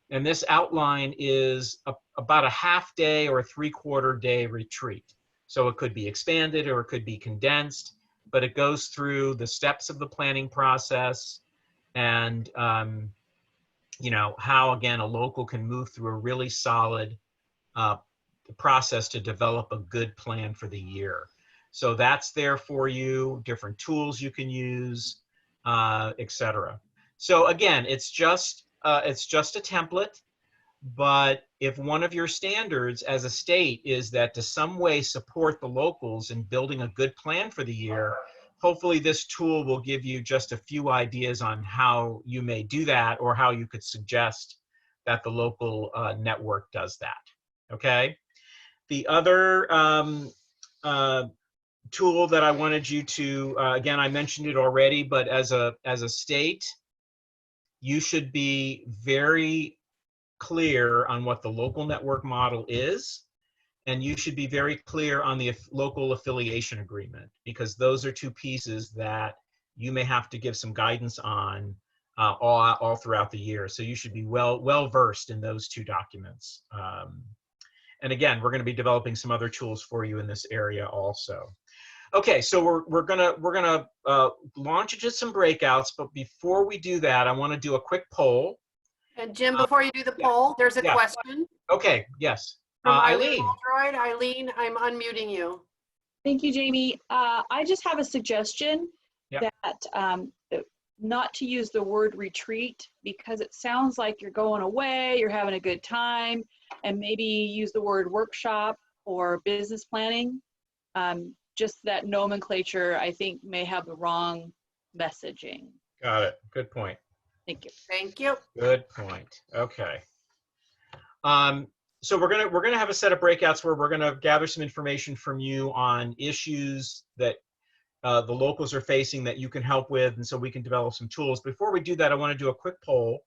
And this outline is about a half day or a 3/4 day retreat. So it could be expanded or it could be condensed, but it goes through the steps of the planning process and, you know, how, again, a local can move through a really solid process to develop a good plan for the year. So that's there for you, different tools you can use, etc. So again, it's just a template, but if one of your standards as a state is that to some way support the locals in building a good plan for the year, hopefully this tool will give you just a few ideas on how you may do that or how you could suggest that the local network does that, okay? The other tool that I wanted you to, again, I mentioned it already, but as a state, you should be very clear on what the local network model is, and you should be very clear on the local affiliation agreement, because those are two pieces that you may have to give some guidance on all throughout the year. So you should be well versed in those two documents. And again, we're going to be developing some other tools for you in this area also. Okay, so we're gonna launch into some breakouts, but before we do that, I want to do a quick poll. And Jim, before you do the poll, there's a question. Okay, yes. From Eileen. Oldroyd. Eileen, I'm unmuting you. Thank you, Jamie. I just have a suggestion that not to use the word retreat, because it sounds like you're going away, you're having a good time, and maybe use the word workshop or business planning. Just that nomenclature, I think, may have the wrong messaging. Got it. Good point. Thank you. Thank you. Good point. Okay. So we're gonna have a set of breakouts where we're gonna gather some information from you on issues that the locals are facing that you can help with, and so we can develop some tools. Before we do that, I want to do a quick poll.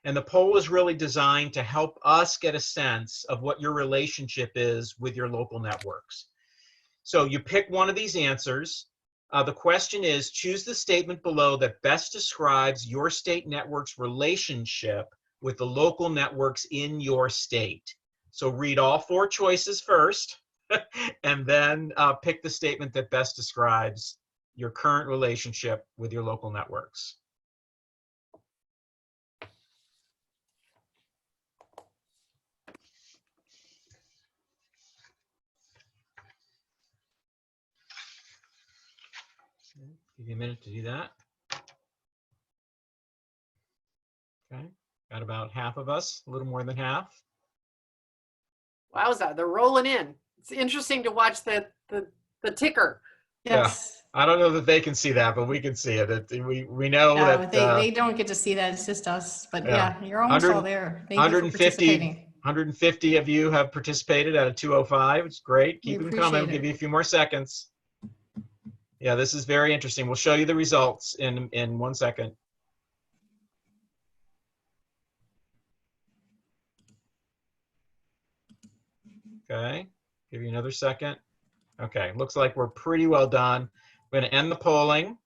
And the poll is really designed to help us get a sense of what your relationship is with your local networks. So you pick one of these answers. The question is, choose the statement below that best describes your state network's relationship with the local networks in your state. So read all 4 choices first, and then pick the statement that best describes your current relationship with your local networks. Give you a minute to do that. Okay, got about half of us, a little more than half. Wowza, they're rolling in. It's interesting to watch the ticker. Yes. Yeah. I don't know that they can see that, but we can see it. We know that they don't get to see that. It's just us. But yeah, you're almost all there. Thank you for participating. 150 of you have participated out of 205. It's great. Keep them coming. Give you a few more seconds. Yeah, this is very interesting. We'll show you the results in 1 second. Okay, give you another second. Okay, looks like we're pretty well done. We're going to end the polling,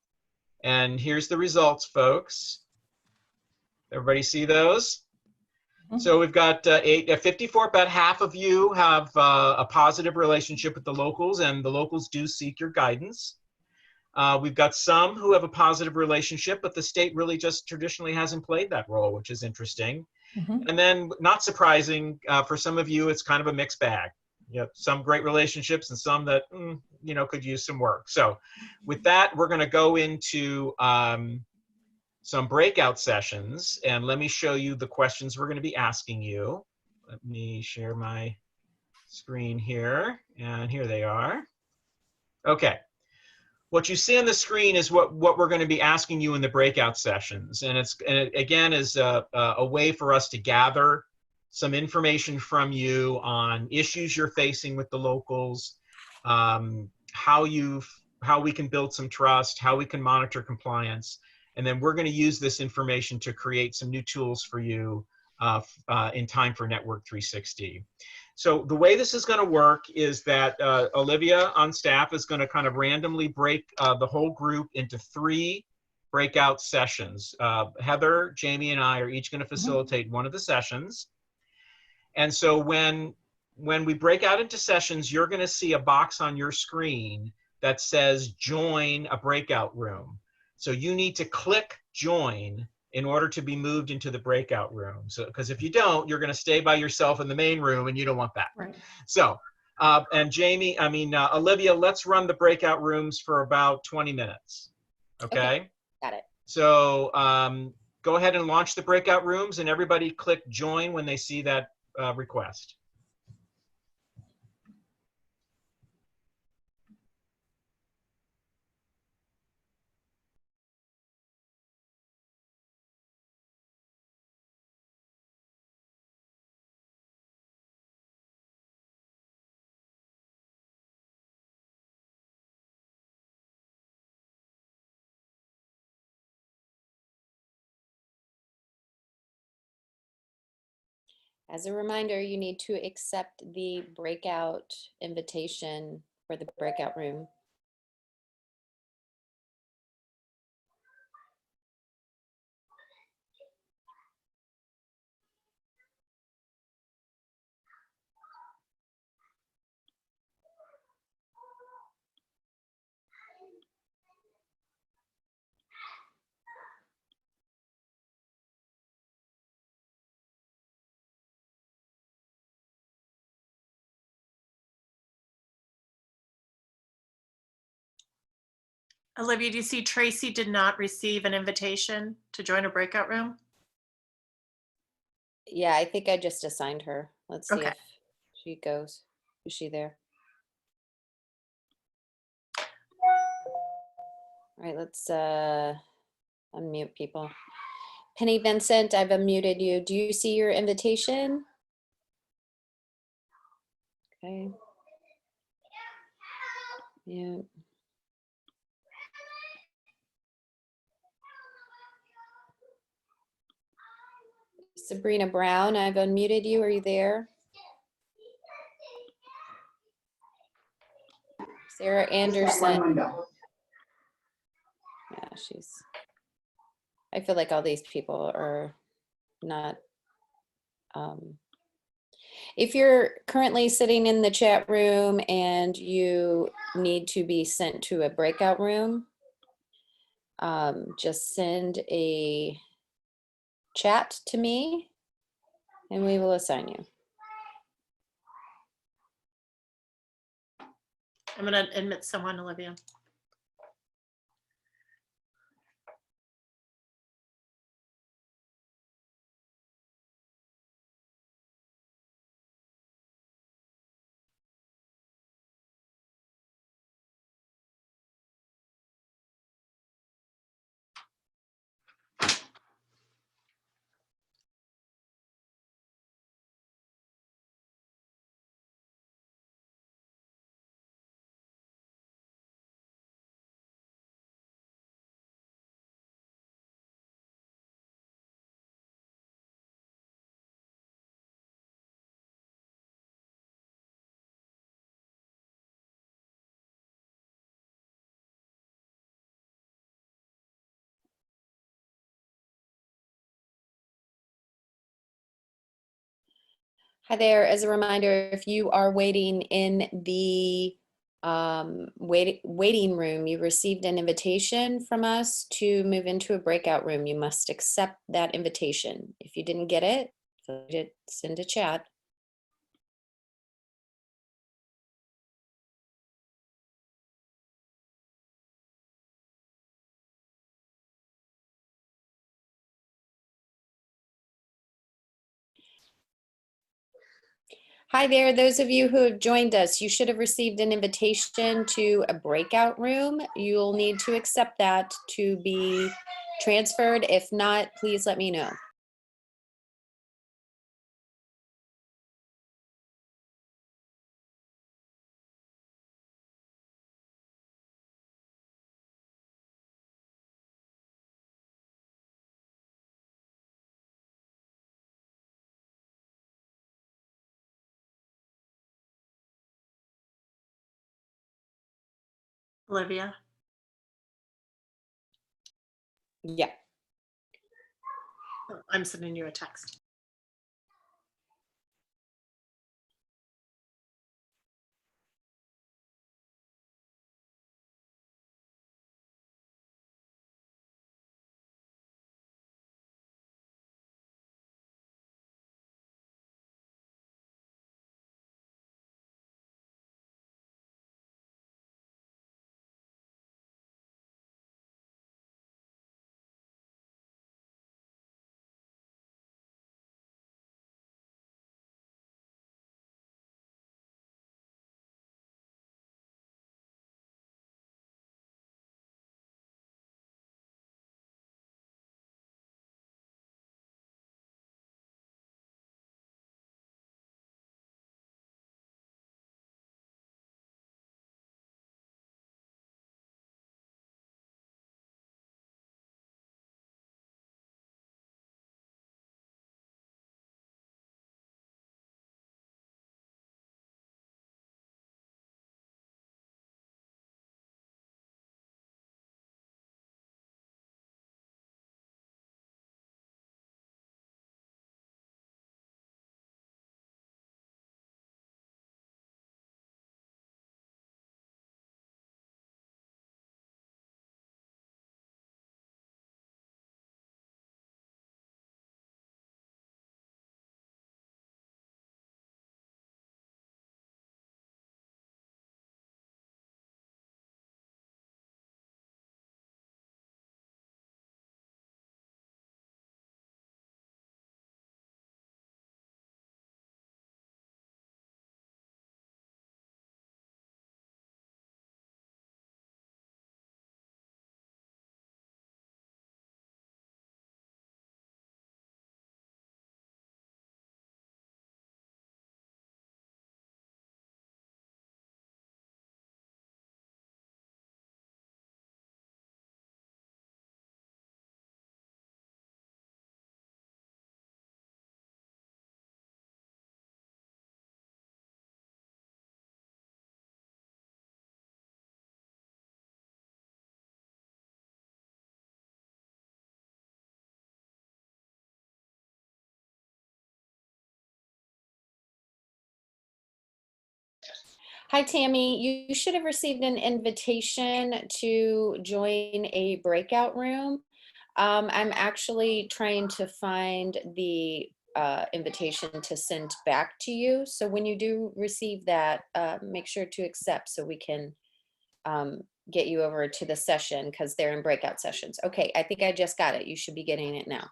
and here's the results, folks. Everybody see those? So we've got 54, about half of you have a positive relationship with the locals, and the locals do seek your guidance. We've got some who have a positive relationship, but the state really just traditionally hasn't played that role, which is interesting. And then, not surprising, for some of you, it's kind of a mixed bag. You have some great relationships and some that could use some work. So with that, we're going to go into some breakout sessions, and let me show you the questions we're going to be asking you. Let me share my screen here, and here they are. Okay. What you see on the screen is what we're going to be asking you in the breakout sessions. And it again is a way for us to gather some information from you on issues you're facing with the locals, how we can build some trust, how we can monitor compliance. And then we're going to use this information to create some new tools for you in time for Network 360. So the way this is going to work is that Olivia on staff is going to kind of randomly break the whole group into 3 breakout sessions. Heather, Jamie, and I are each going to facilitate one of the sessions. And so when we break out into sessions, you're going to see a box on your screen that says join a breakout room. So you need to click join in order to be moved into the breakout room. So, because if you don't, you're going to stay by yourself in the main room, and you don't want that. Right. So, and Olivia, let's run the breakout rooms for about 20 minutes. Okay? Got it. So go ahead and launch the breakout rooms, and everybody click join when they see that request. As a reminder, you need to accept the breakout invitation for the breakout room. Olivia, do you see Tracy did not receive an invitation to join a breakout room? Yeah, I think I just assigned her. Let's see Okay. if she goes. Is she there? All right, let's unmute people. Penny Vincent, I've unmuted you. Do you see your invitation? Okay. Yeah. Sabrina Brown, I've unmuted you. Are you there? Sarah Anderson. Yeah, I feel like all these people are not. If you're currently sitting in the chat room and you need to be sent to a breakout room, just send a chat to me and we will assign you. I'm going to admit someone, Olivia. Hi there. As a reminder, if you are waiting in the waiting room, you received an invitation from us to move into a breakout room. You must accept that invitation. If you didn't get it, send a chat. Hi there, those of you who have joined us, you should have received an invitation to a breakout room. You'll need to accept that to be transferred. If not, please let me know. Olivia. Yeah. Oh, I'm sending you a text. Hi, Tammy. You should have received an invitation to join a breakout room. I'm actually trying to find the invitation to send back to you. So when you do receive that, make sure to accept so we can get you over to the session because they're in breakout sessions. Okay, I think I just got it. You should be getting it now.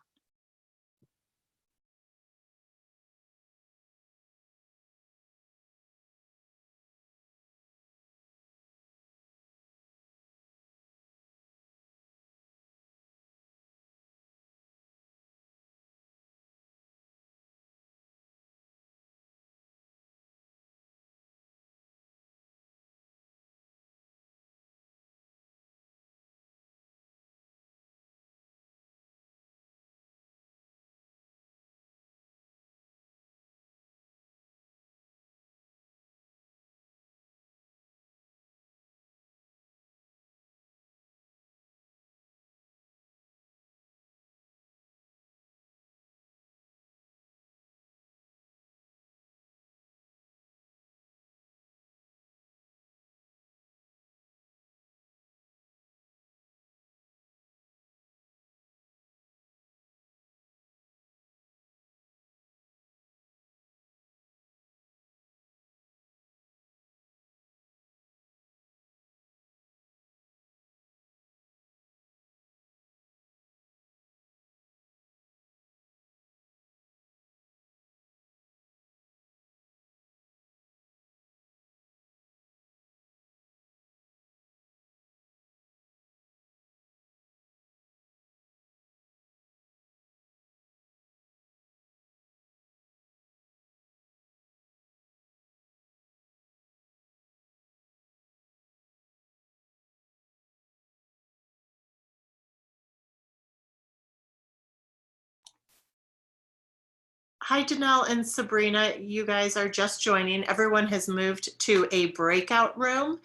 Hi, Danelle and Sabrina. You guys are just joining. Everyone has moved to a breakout room.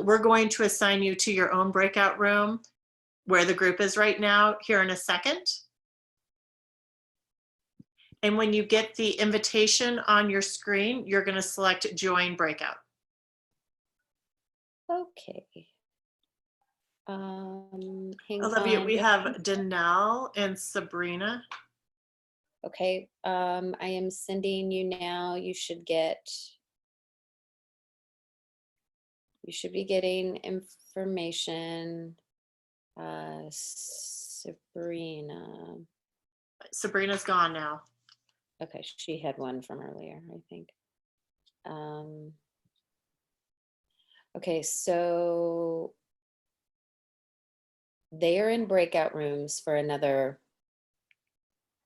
We're going to assign you to your own breakout room where the group is right now here in a second. And when you get the invitation on your screen, you're going to select Join Breakout. Okay. Hang Olivia, on we just- have Danelle and Sabrina. Okay, I am sending you now. You should be getting information. Sabrina. Sabrina's gone now. Okay, she had one from earlier, I think. Okay, so they are in breakout rooms for another.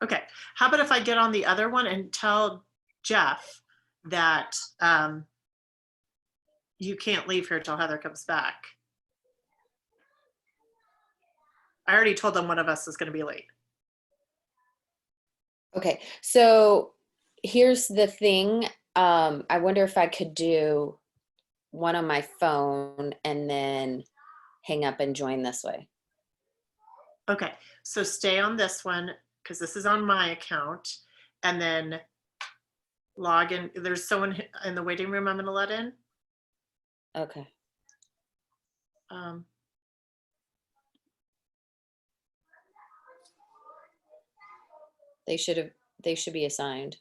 Okay, how about if I get on the other one and tell Jeff that you can't leave here till Heather comes back. I already told them one of us is going to be late. Okay, so here's the thing. I wonder if I could do one on my phone and then hang up and join this way. Okay, so stay on this one because this is on my account, and then log in. There's someone in the waiting room I'm going to let in. Okay. They should be assigned.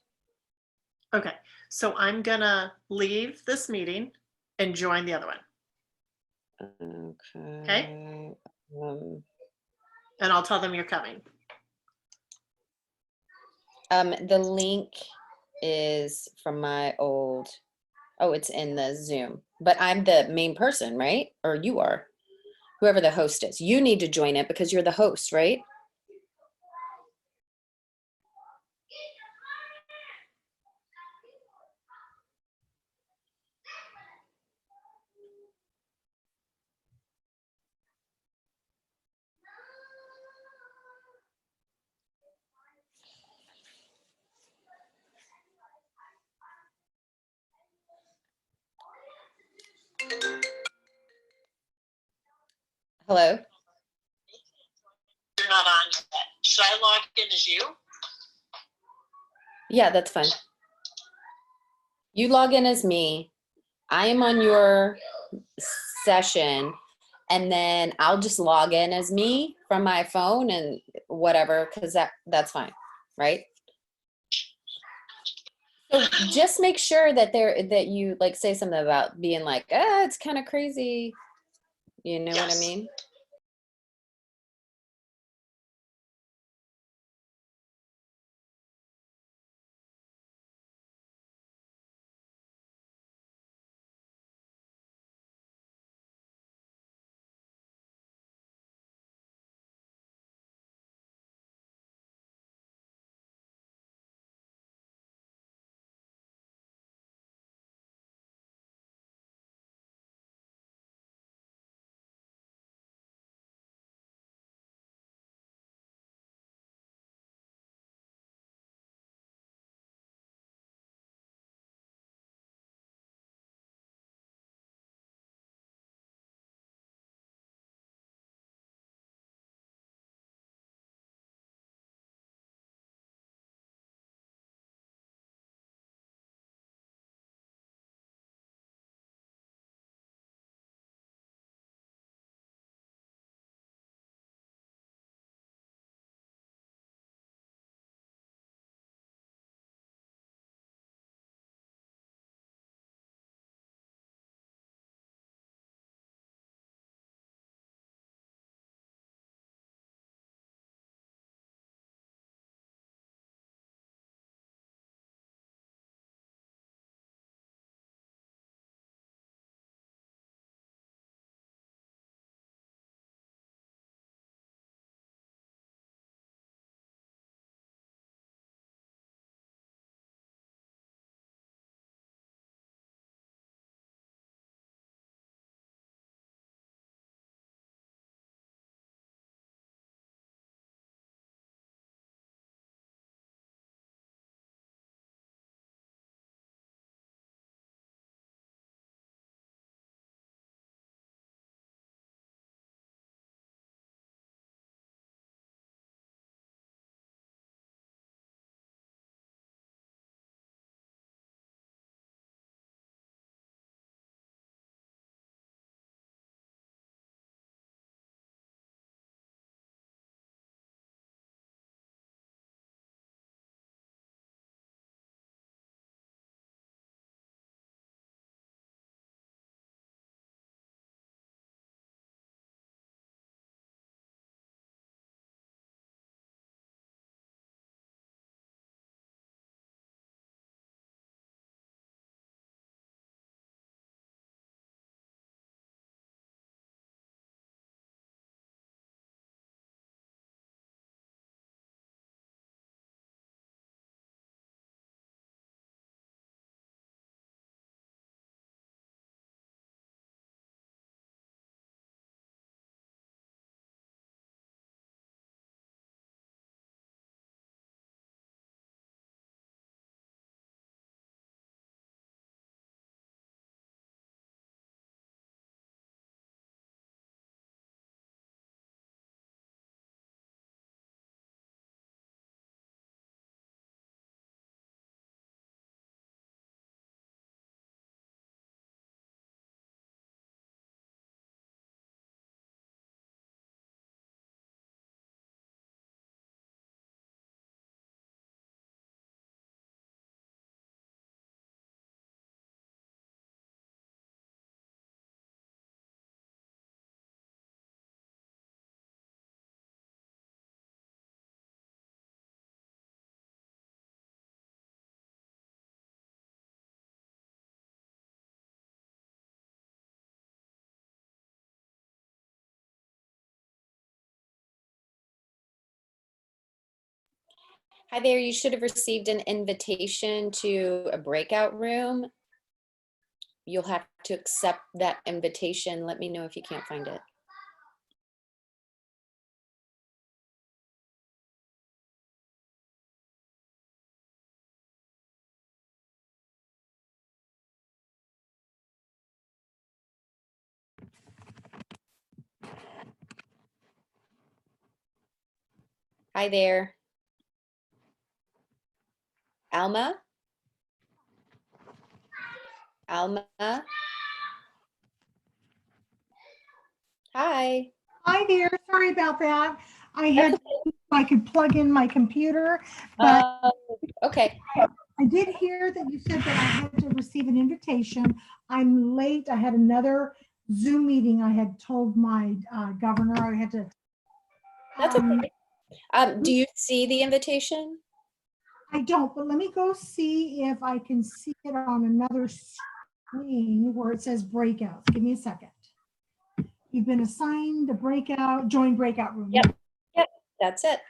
Okay, so I'm gonna leave this meeting and join the other one. Okay. And I'll tell them you're coming. The link is from my old, oh, it's in the Zoom, but I'm the main person, right? Or you are, whoever the host is. You need to join it because you're the host, right? Hello? You're not on yet. Should I log in as you? Yeah, that's fine. You log in as me. I am on your session, and then I'll just log in as me from my phone and whatever, because that's fine, right? So just make sure that you like say something about being like, it's kind of crazy. You know what I mean? Hi there, you should have received an invitation to a breakout room. You'll have to accept that invitation. Let me know if you can't find it. Hi there. Alma? Alma? Hi. Hi there. Sorry about that. I could plug in my computer, but Okay. I did hear that you said that I had to receive an invitation. I'm late. I had another Zoom meeting. I had told my governor I had to. That's okay. Do you see the invitation? I don't, but let me go see if I can see it on another screen where it says breakouts. Give me a second. You've been assigned a breakout, join breakout room. Yep. Yep. That's it.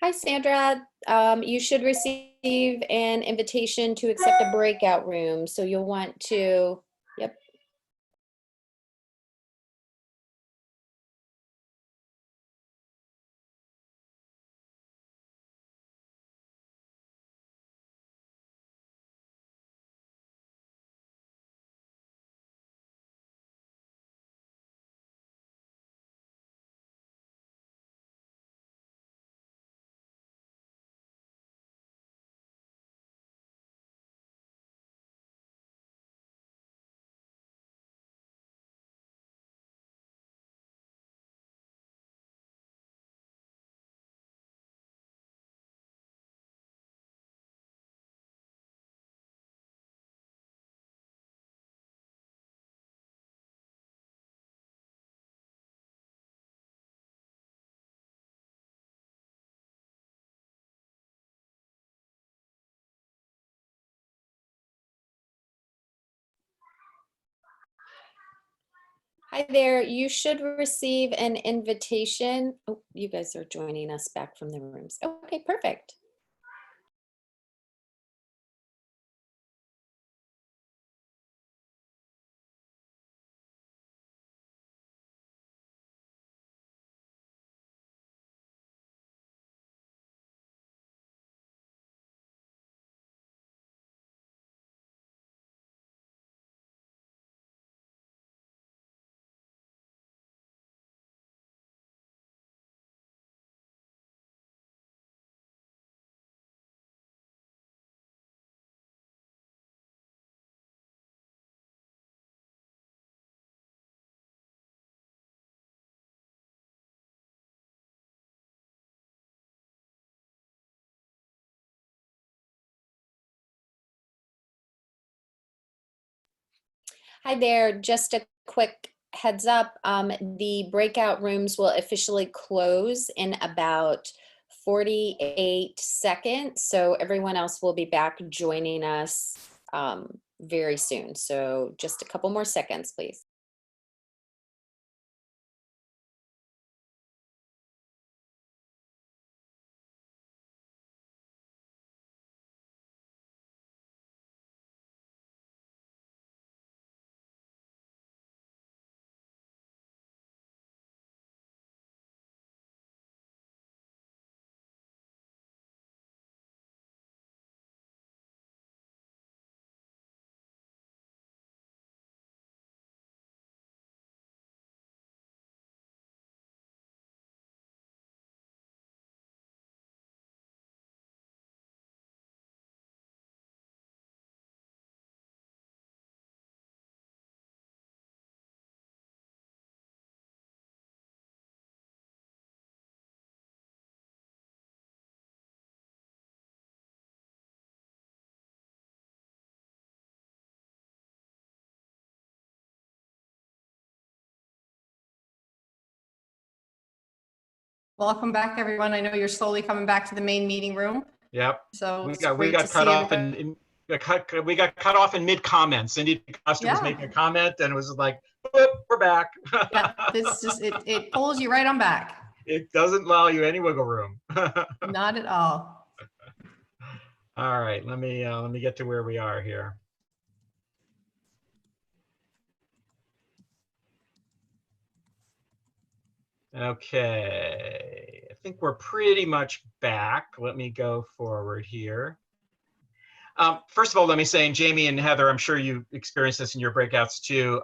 Hi, Sandra. You should receive an invitation to accept a breakout room. So you'll want to, yep. Hi there. You should receive an invitation. Oh, you guys are joining us back from the rooms. Okay, perfect. Hi there. Just a quick heads up. The breakout rooms will officially close in about 48 seconds. So everyone else will be back joining us very soon. So just a couple more seconds, please. Welcome back, everyone. I know you're slowly coming back to the main meeting room. Yep. So We it's got great to cut see off everybody. we got cut off in mid comment. Cindy Costa was Yeah. making a comment and it was like, "Boop, we're back." Yeah, this just it pulls you right on back. It doesn't allow you any wiggle room. Not at all. All right, let me get to where we are here. Okay, I think we're pretty much back. Let me go forward here. First of all, let me say, and Jamie and Heather, I'm sure you experienced this in your breakouts too.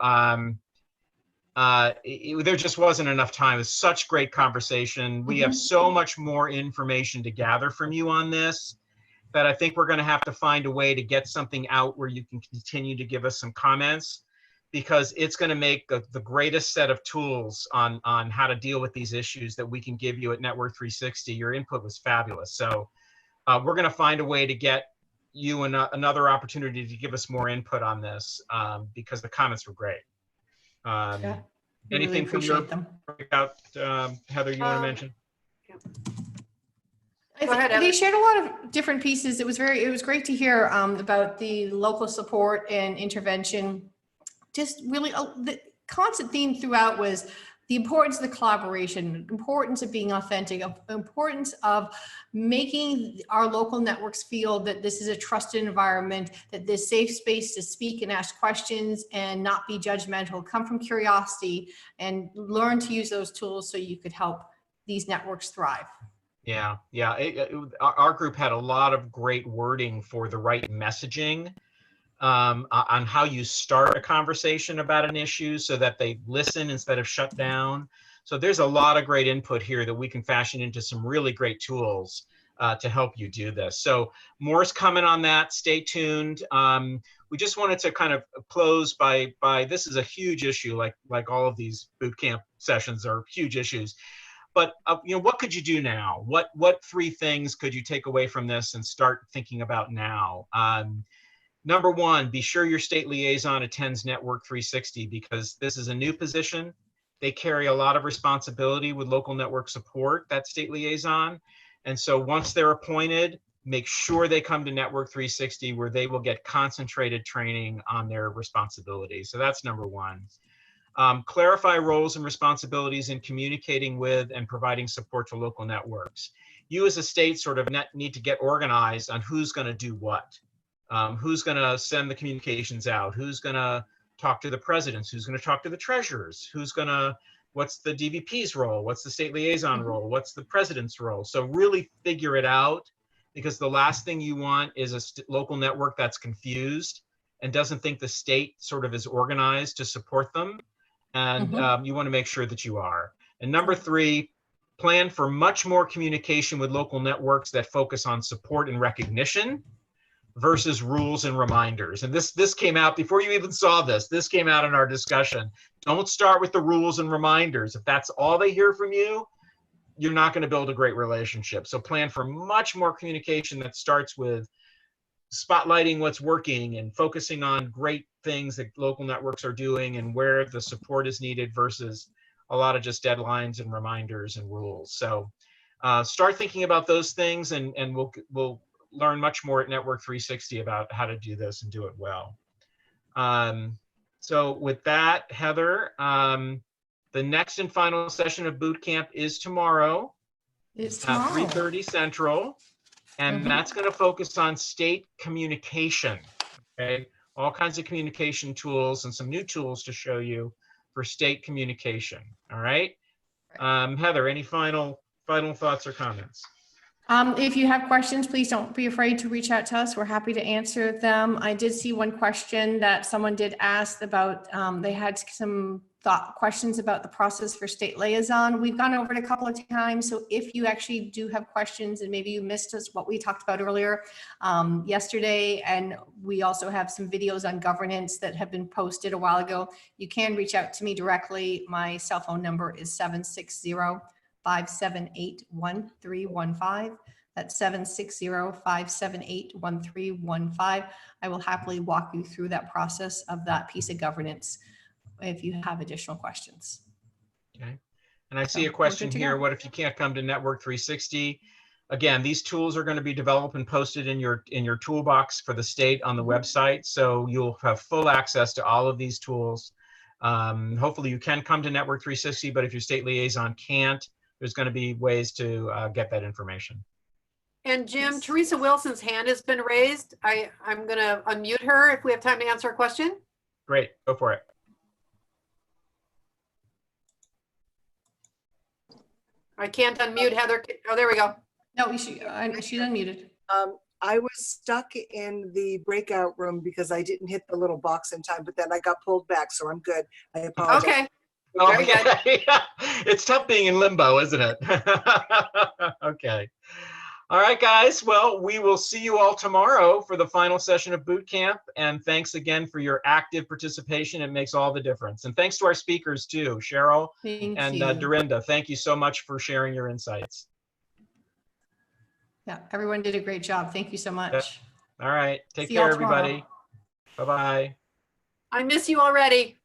There just wasn't enough time. It was such great conversation. We have so much more information to gather from you on this that I think we're going to have to find a way to get something out where you can continue to give us some comments, because it's going to make the greatest set of tools on how to deal with these issues that we can give you at Network 360. Your input was fabulous. So we're going to find a way to get you another opportunity to give us more input on this, because the comments were great. Yeah, we Anything really from your appreciate them. breakout, Heather, you want to mention? I think they shared a lot of different pieces. It was great to hear about the local support and intervention. Just really, the constant theme throughout was the importance of the collaboration, importance of being authentic, importance of making our local networks feel that this is a trusted environment, that there's safe space to speak and ask questions and not be judgmental, come from curiosity and learn to use those tools so you could help these networks thrive. Yeah, our group had a lot of great wording for the right messaging on how you start a conversation about an issue so that they listen instead of shut down. So there's a lot of great input here that we can fashion into some really great tools to help you do this. So more's coming on that. Stay tuned. We just wanted to kind of close by this is a huge issue, like all of these boot camp sessions are huge issues. But what could you do now? What three things could you take away from this and start thinking about now? Number one, be sure your state liaison attends Network 360, because this is a new position. They carry a lot of responsibility with local network support, that state liaison. And so once they're appointed, make sure they come to Network 360 where they will get concentrated training on their responsibilities. So that's number one. Clarify roles and responsibilities in communicating with and providing support to local networks. You as a state sort of need to get organized on who's going to do what. Who's going to send the communications out? Who's going to talk to the presidents? Who's going to talk to the treasurers? What's the DVP's role? What's the state liaison role? What's the president's role? So really figure it out, because the last thing you want is a local network that's confused and doesn't think the state sort of is organized to support them. And you want to make sure that you are. And number three, plan for much more communication with local networks that focus on support and recognition versus rules and reminders. And this came out before you even saw this. This came out in our discussion. Don't start with the rules and reminders. If that's all they hear from you, you're not going to build a great relationship. So plan for much more communication that starts with spotlighting what's working and focusing on great things that local networks are doing and where the support is needed versus a lot of just deadlines and reminders and rules. So start thinking about those things, and we'll learn much more at Network 360 about how to do this and do it well. So with that, Heather, the next and final session of boot camp is tomorrow. It's at tomorrow. 3:30 Central. And that's going to focus on state communication, okay? All kinds of communication tools and some new tools to show you for state communication, all right? Heather, any final thoughts or comments? If you have questions, please don't be afraid to reach out to us. We're happy to answer them. I did see one question that someone did ask about, they had some questions about the process for state liaison. We've gone over it a couple of times. So if you actually do have questions and maybe you missed us, what we talked about earlier yesterday, and we also have some videos on governance that have been posted a while ago, you can reach out to me directly. My cell phone number is 760-578-1315. That's 760-578-1315. I will happily walk you through that process of that piece of governance if you have additional questions. Okay. And I see So a we're question good to here. go. What if you can't come to Network 360? Again, these tools are going to be developed and posted in your toolbox for the state on the website. So you'll have full access to all of these tools. Hopefully you can come to Network 360, but if your state liaison can't, there's going to be ways to get that information. And Jim, Teresa Wilson's hand has been raised. I'm going to unmute her if we have time to answer a question. Great, go for it. I can't unmute Heather. Oh, there we go. No, she's unmuted. I was stuck in the breakout room because I didn't hit the little box in time, but then I got pulled back, so I'm good. I apologize. Okay. Very good. It's tough being in limbo, isn't it? Okay. All right, guys. Well, we will see you all tomorrow for the final session of boot camp. And thanks again for your active participation. It makes all the difference. And thanks to our speakers too, Cheryl and Dorinda. Thank you so much for sharing your insights. Yeah, everyone did a great job. Thank you so much. All right. Take See y'all care, tomorrow. everybody. Bye-bye. I miss you already.